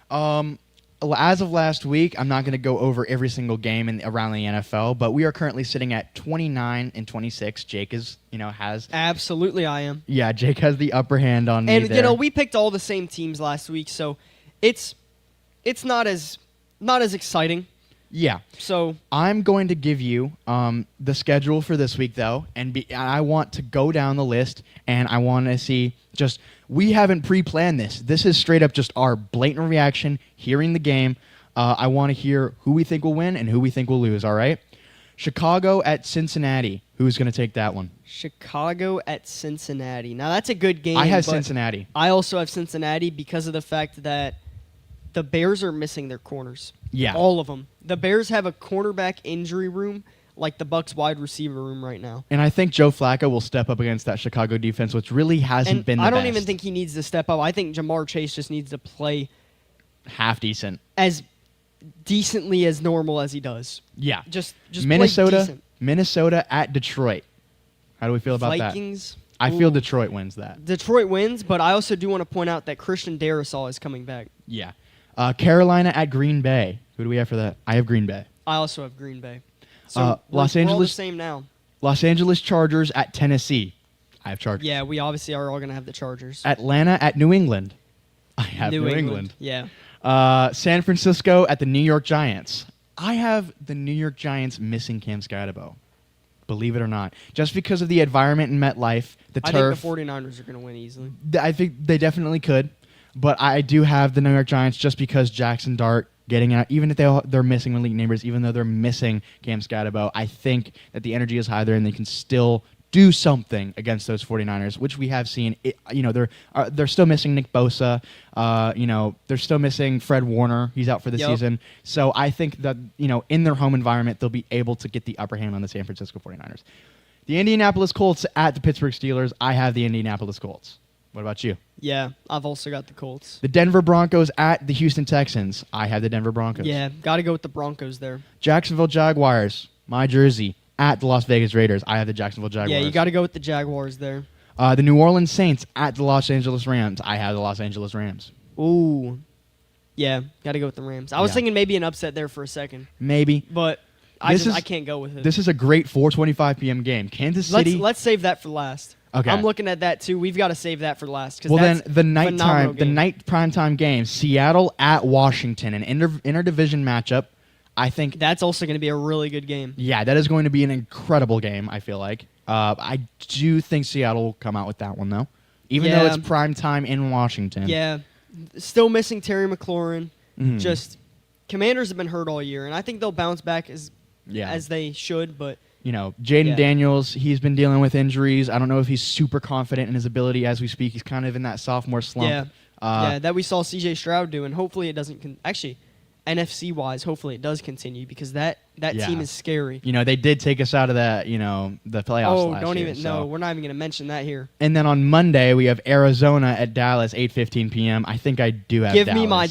As of last week, I'm not going to go over every single game around the NFL, but we are currently sitting at 29-26. Jake has absolutely. I am. Yeah, Jake has the upper hand on me. And we picked all the same teams last week, so it's not as exciting. Yeah. So I'm going to give you the schedule for this week, though, and I want to go down the list, and I want to see just we haven't pre-planned this. This is straight up just our blatant reaction, hearing the game. I want to hear who we think will win and who we think will lose, all right? Chicago at Cincinnati. Who's going to take that one? Chicago at Cincinnati. Now, that's a good game. I have Cincinnati. I also have Cincinnati because of the fact that the Bears are missing their corners. Yeah. All of them. The Bears have a cornerback injury room like the Bucs wide receiver room right now. And I think Joe Flacco will step up against that Chicago defense, which really hasn't been the best. I don't even think he needs to step up. I think Jamar Chase just needs to play half decent. As decently as normal as he does. Yeah. Just Minnesota, play decent. Minnesota at Detroit. How do we feel about Vikings, that? I feel Detroit wins that. Detroit wins, but I also do want to point out that Christian Darrisaw is coming back. Yeah. Carolina at Green Bay. Who do we have for that? I have Green Bay. I also have Green Bay. So Los we're Angeles, all the same now. Los Angeles Chargers at Tennessee. I have Chargers. Yeah, we obviously are all going to have the Chargers. Atlanta at New England. I have New England. Yeah. San Francisco at the New York Giants. I have the New York Giants missing Cam Scatterbo. Believe it or not. Just because of the environment in MetLife, the turf. I think the 49ers are going to win easily. I think they definitely could. But I do have the New York Giants just because Jackson Dart getting out, even if they're missing Malik Neighbors, even though they're missing Cam Scatterbo, I think that the energy is high there and they can still do something against those 49ers, which we have seen. They're still missing Nick Bosa. They're still missing Fred Warner. He's out for the season. So I think that, in their home environment, they'll be able to get the upper hand on the San Francisco 49ers. The Indianapolis Colts at the Pittsburgh Steelers. I have the Indianapolis Colts. What about you? Yeah, I've also got the Colts. The Denver Broncos at the Houston Texans. I have the Denver Broncos. Yeah, got to go with the Broncos there. Jacksonville Jaguars, my jersey, at the Las Vegas Raiders. I have the Jacksonville Jaguars. Yeah, you got to go with the Jaguars there. The New Orleans Saints at the Los Angeles Rams. I have the Los Angeles Rams. Ooh. Yeah, got to go with the Rams. I was thinking maybe an upset there for a second. Maybe. But I can't go with it. This is a great 4:25 p.m. game. Kansas City. Let's save that for last. Okay. I'm looking at that too. We've got to save that for last. Well, then the night primetime game, Seattle at Washington, an interdivision matchup. I think that's also going to be a really good game. Yeah, that is going to be an incredible game, I feel like. I do think Seattle will come out with that one, though, even though it's primetime in Washington. Yeah, still missing Terry McLaurin. Mm-hmm. Just Commanders have been hurt all year, and I think they'll bounce back as they should, but... Jaden Daniels, he's been dealing with injuries. I don't know if he's super confident in his ability as we speak. He's kind of in that sophomore slump. Yeah, that we saw C.J. Stroud do, and hopefully it doesn't... Actually, NFC-wise, hopefully it does continue because that team is scary. They did take us out of that, the playoffs last year. Don't even... No, we're not even going to mention that here. And then on Monday, we have Arizona at Dallas, 8:15 p.m. I think I do have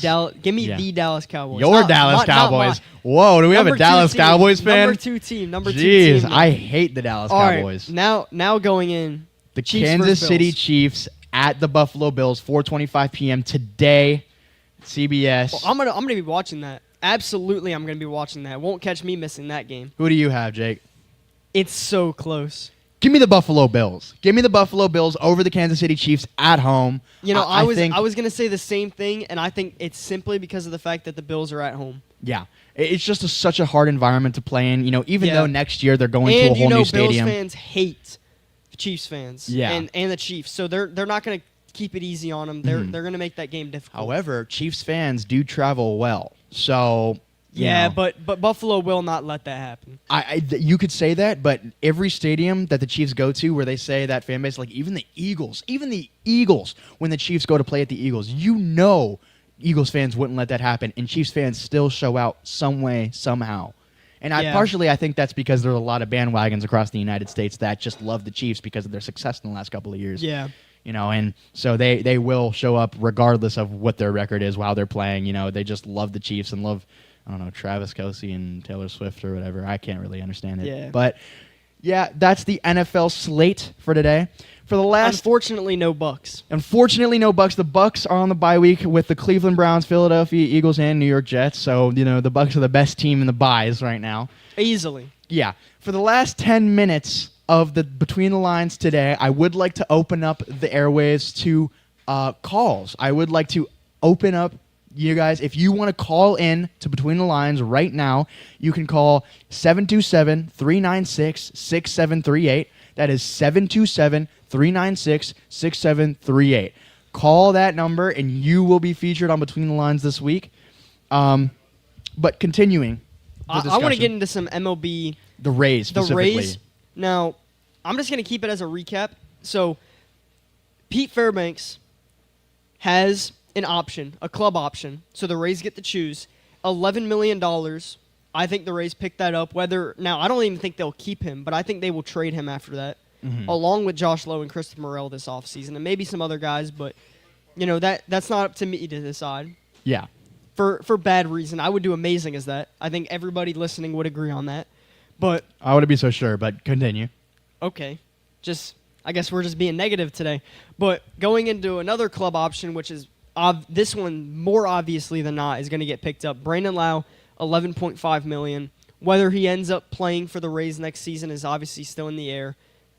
Dallas. Give me the Dallas Cowboys. Your Dallas Cowboys. Whoa, do we have a Dallas Cowboys fan? Number two team. Jeez, I hate the Dallas Cowboys. Right, now going in. The Kansas City Chiefs at the Buffalo Bills, 4:25 p.m. today. CBS. Well, I'm gonna be watching that. Absolutely, I'm gonna be watching that. Won't catch me missing that game. Who do you have, Jake? It's so close. Give me the Buffalo Bills. Give me the Buffalo Bills over the Kansas City Chiefs at home. I was gonna say the same thing, and I think it's simply because of the fact that the Bills are at home. Yeah, it's just such a hard environment to play in. Even though next year they're going to a whole new stadium. Bills fans hate Chiefs fans. Yeah. and the Chiefs, so they're not gonna keep it easy on them. They're going to make that game difficult. However, Chiefs fans do travel well, so but Buffalo will not let that happen. You could say that, but every stadium that the Chiefs go to, where they say that fan base, like even the Eagles, when the Chiefs go to play at the Eagles, Eagles fans wouldn't let that happen, and Chiefs fans still show out some way, somehow. And partially, I think that's because there are a lot of bandwagons across the United States that just love the Chiefs because of their success in the last couple of years. Yeah. And so they will show up regardless of what their record is while they're playing. They just love the Chiefs and love, I don't know, Travis Kelce and Taylor Swift or whatever. I can't really understand it. Yeah. But, yeah, that's the NFL slate for today. Unfortunately, no Bucks. Unfortunately, no Bucks. The Bucks are on the bye week with the Cleveland Browns, Philadelphia Eagles, and New York Jets. So, the Bucks are the best team in the byes right now. Easily. Yeah. For the last 10 minutes of the Between the Lines today, I would like to open up the airwaves to calls. I would like to open up you guys. If you want to call in to Between the Lines right now, you can call 727-396-6738. That is 727-396-6738. Call that number, and you will be featured on Between the Lines this week. But continuing I want to get into some MLB. The Rays specifically. The Rays. Now, I'm just going to keep it as a recap. So, Pete Fairbanks has an option, a club option. So the Rays get to choose $11 million. I think the Rays pick that up. Now, I don't even think they'll keep him, but I think they will trade him after that, along with Josh Lowe and Christopher Morel this offseason, and maybe some other guys. But that's not up to me to decide. Yeah. For bad reason. I would do amazing as that. I think everybody listening would agree on that. But I wouldn't be so sure, but continue. Okay. I guess we're just being negative today. But going into another club option, which is this one more obviously than not is going to get picked up. Brandon Lau, $11.5 million. Whether he ends up playing for the Rays next season is obviously still in the air,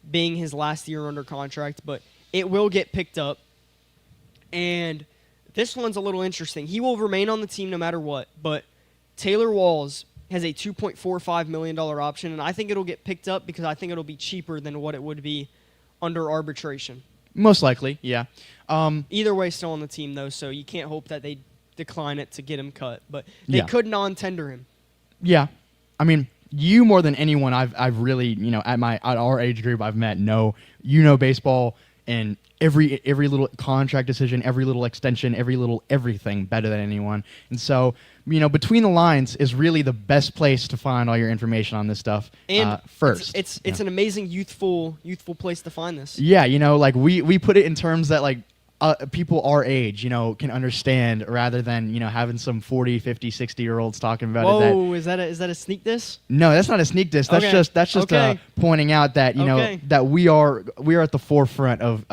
being his last year under contract, but it will get picked up. And this one's a little interesting. He will remain on the team no matter what, but Taylor Walls has a $2.45 million option, and I think it'll get picked up because I think it'll be cheaper than what it would be under arbitration. Most likely, yeah. Either way, still on the team, though, so you can't hope that they decline it to get him cut. But they could non-tender him. Yeah. I mean, you more than anyone I've really, at our age group I've met know baseball and every little contract decision, every little extension, every little everything better than anyone. And so, Between the Lines is really the best place to find all your information on this stuff. And first, it's an amazing youthful place to find this. Yeah, we put it in terms that people our age, can understand rather than, having some 40, 50, 60-year-olds talking about it. Whoa, is that a sneak diss? No, that's not a sneak diss. That's just pointing out that, that we are at the forefront of,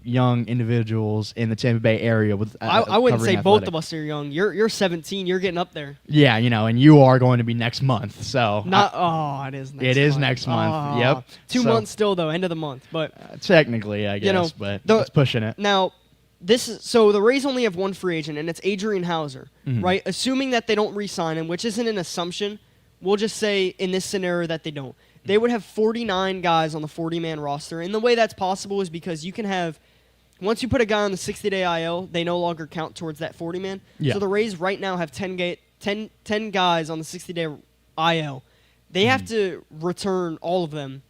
young individuals in the Tampa Bay area. With I wouldn't say both of us are young. You're 17. You're getting up there. Yeah, and you are going to be next month. So it is next month. It is next month. Yep. 2 months still, though, end of the month. But technically, I guess, but it's pushing it. Now, the Rays only have one free agent, and it's Adrian Hauser, right? Assuming that they don't re-sign him, which isn't an assumption, we'll just say in this scenario that they don't. They would have 49 guys on the 40-man roster, and the way that's possible is because you can have, once you put a guy on the 60-day IL, they no longer count towards that 40-man. Yeah. So the Rays right now have 10 guys on the 60-day IL. They have to return all of them.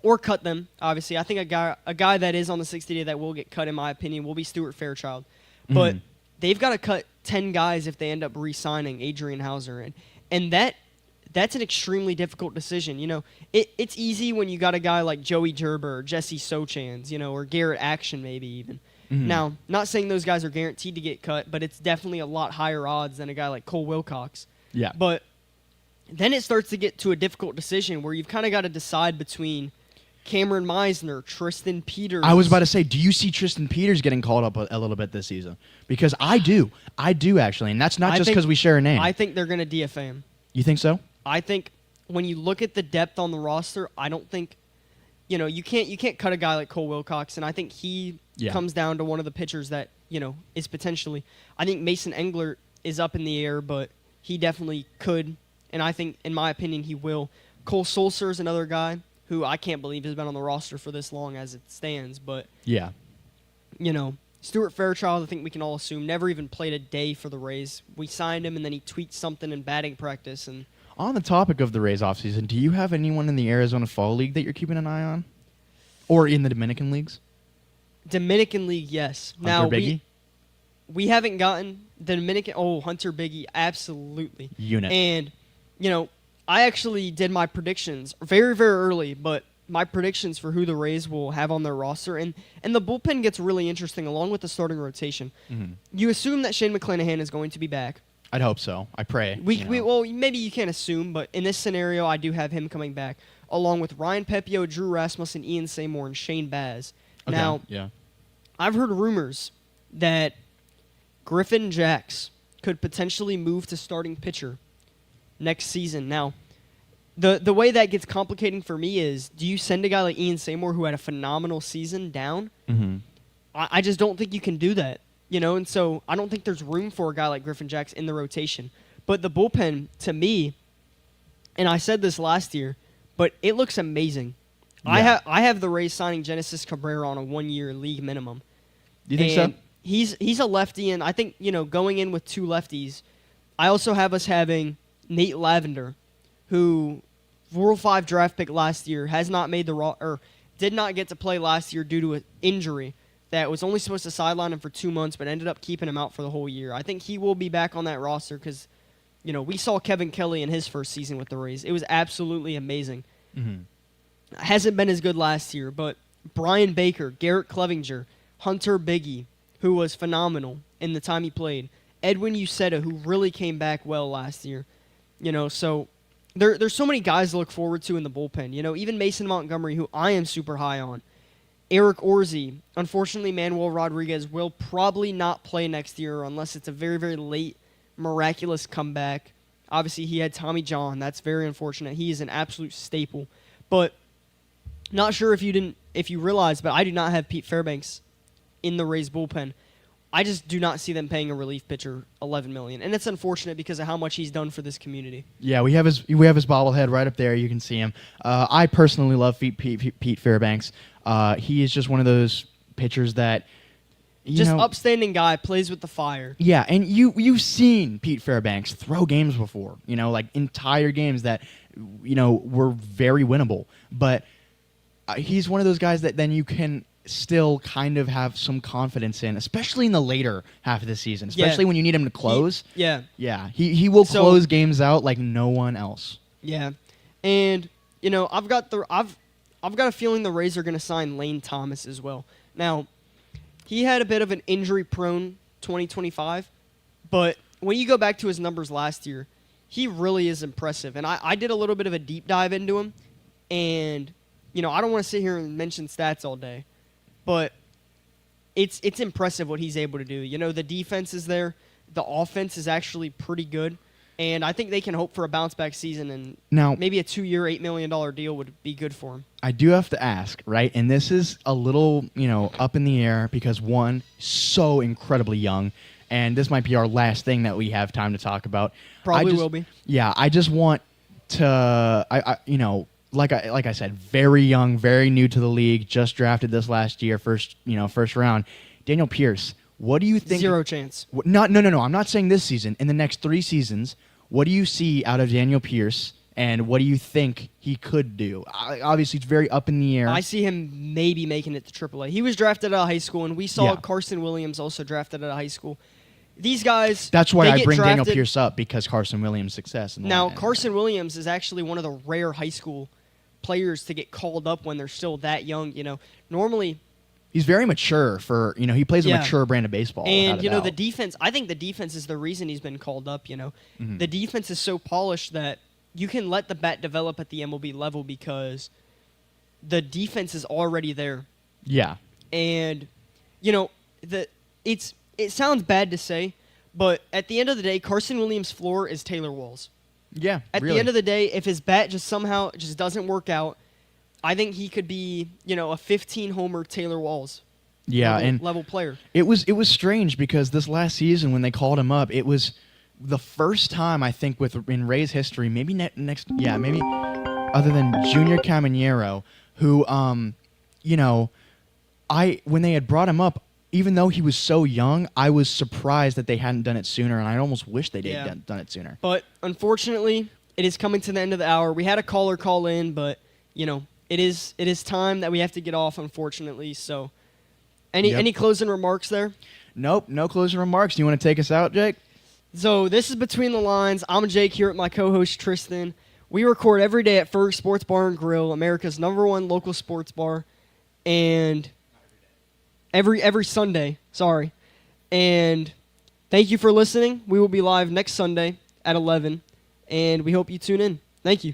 Or cut them, obviously. I think a guy that is on the 60-day that will get cut, in my opinion, will be Stuart Fairchild. But they've got to cut 10 guys if they end up re-signing Adrian Hauser. And that's an extremely difficult decision. It's easy when you got a guy like Joey Gerber or Jesse Sochans, or Garrett Action maybe even. Now, not saying those guys are guaranteed to get cut, but it's definitely a lot higher odds than a guy like Cole Wilcox. Yeah. But then it starts to get to a difficult decision where you've kind of got to decide between Cameron Meisner, Tristan Peters. I was about to say, do you see Tristan Peters getting called up a little bit this season? Because I do actually, and that's not just because we share a name. I think they're going to DFA him. You think so? I think when you look at the depth on the roster, I don't think, you can't cut a guy like Cole Wilcox, and I think he comes down to one of the pitchers that is potentially. I think Mason Englert is up in the air, but he definitely could, and I think, in my opinion, he will. Cole Sulser is another guy who I can't believe has been on the roster for this long as it stands. But, Stuart Fairchild, I think we can all assume, never even played a day for the Rays. We signed him, and then he tweets something in batting practice. And on the topic of the Rays offseason, do you have anyone in the Arizona Fall League that you're keeping an eye on? Or in the Dominican Leagues? Dominican League, yes. Hunter Biggie? We haven't gotten the Dominican. Oh, Hunter Biggie, absolutely. Unit. And, I actually did my predictions very, very early, but my predictions for who the Rays will have on their roster, and the bullpen gets really interesting along with the starting rotation. Mm-hmm. You assume that Shane McClanahan is going to be back. I'd hope so. I pray. Well, maybe you can't assume, but in this scenario, I do have him coming back, along with Ryan Pepio, Drew Rasmussen, Ian Seymour, and Shane Baz. Okay. Now, yeah. I've heard rumors that Griffin Jax could potentially move to starting pitcher next season. Now, the way that gets complicating for me is, do you send a guy like Ian Seymour, who had a phenomenal season, down? Mm-hmm. I just don't think you can do that, and so I don't think there's room for a guy like Griffin Jax in the rotation. But the bullpen, to me, and I said this last year, but it looks amazing. Yeah. I have the Rays signing Genesis Cabrera on a 1-year league minimum. Do you think so? He's a lefty, and I think, going in with two lefties, I also have us having Nate Lavender, who Rule 5 draft pick last year, has not made or did not get to play last year due to an injury that was only supposed to sideline him for 2 months, but ended up keeping him out for the whole year. I think he will be back on that roster because, we saw Kevin Kelly in his first season with the Rays. It was absolutely amazing. Mm-hmm. Hasn't been as good last year, but Brian Baker, Garrett Clevinger, Hunter Biggie, who was phenomenal in the time he played, Edwin Uceta, who really came back well last year. So there's so many guys to look forward to in the bullpen. Even Mason Montgomery, who I am super high on. Eric Orsi. Unfortunately, Manuel Rodriguez will probably not play next year unless it's a very, very late, miraculous comeback. Obviously, he had Tommy John. That's very unfortunate. He is an absolute staple. But not sure if you realized, but I do not have Pete Fairbanks in the Rays bullpen. I just do not see them paying a relief pitcher $11 million, and it's unfortunate because of how much he's done for this community. Yeah, we have his bobblehead right up there. You can see him. I personally love Pete Fairbanks. He is just one of those pitchers that upstanding guy, plays with the fire. Yeah, and you've seen Pete Fairbanks throw games before. Like entire games that were very winnable. But he's one of those guys that then you can still kind of have some confidence in, especially in the later half of the season, especially when you need him to close. He will close games out like no one else. Yeah, and I've got a feeling the Rays are going to sign Lane Thomas as well. Now, he had a bit of an injury-prone 2025, but when you go back to his numbers last year, he really is impressive. And I did a little bit of a deep dive into him, and I don't want to sit here and mention stats all day, but it's impressive what he's able to do. The defense is there. The offense is actually pretty good. And I think they can hope for a bounce-back season, and now, maybe a 2-year, $8 million deal would be good for him. I do have to ask, right? And this is a little, up in the air because, one, so incredibly young, and this might be our last thing that we have time to talk about. Probably will be. Yeah, I just want to, like I said, very young, very new to the league, just drafted this last year, first round. Daniel Pierce, what do you think? Zero chance. No. I'm not saying this season. In the next 3 seasons, what do you see out of Daniel Pierce, and what do you think he could do? Obviously, it's very up in the air. I see him maybe making it to AAA. He was drafted out of high school, and we saw Carson Williams also drafted out of high school. These guys. That's why I bring Daniel Pierce up, because Carson Williams' success. Now, Carson Williams is actually one of the rare high school players to get called up when they're still that young. Normally. He's very mature for, he plays a mature brand of baseball. And, the defense, I think the defense is the reason he's been called up, Mm-hmm. The defense is so polished that you can let the bat develop at the MLB level because the defense is already there. Yeah. And, it sounds bad to say, but at the end of the day, Carson Williams' floor is Taylor Walls. Yeah, At the end of the day, if his bat just somehow just doesn't work out, I think he could be, a 15-homer Taylor Walls level player. It was strange because this last season when they called him up, it was the first time I think in Rays history, maybe maybe other than Junior Caminero, who when they had brought him up, even though he was so young, I was surprised that they hadn't done it sooner, and I almost wish they did done it sooner. But unfortunately, it is coming to the end of the hour. We had a caller call in, but it is time that we have to get off, unfortunately. So, any closing remarks there? Nope, no closing remarks. Do you want to take us out, Jake? So this is Between the Lines. I'm Jake here with my co-host Tristan. We record every day at Fergs Sports Bar and Grill, America's #1 local sports bar, and every Sunday. Sorry, and thank you for listening. We will be live next Sunday at 11, and we hope you tune in. Thank you.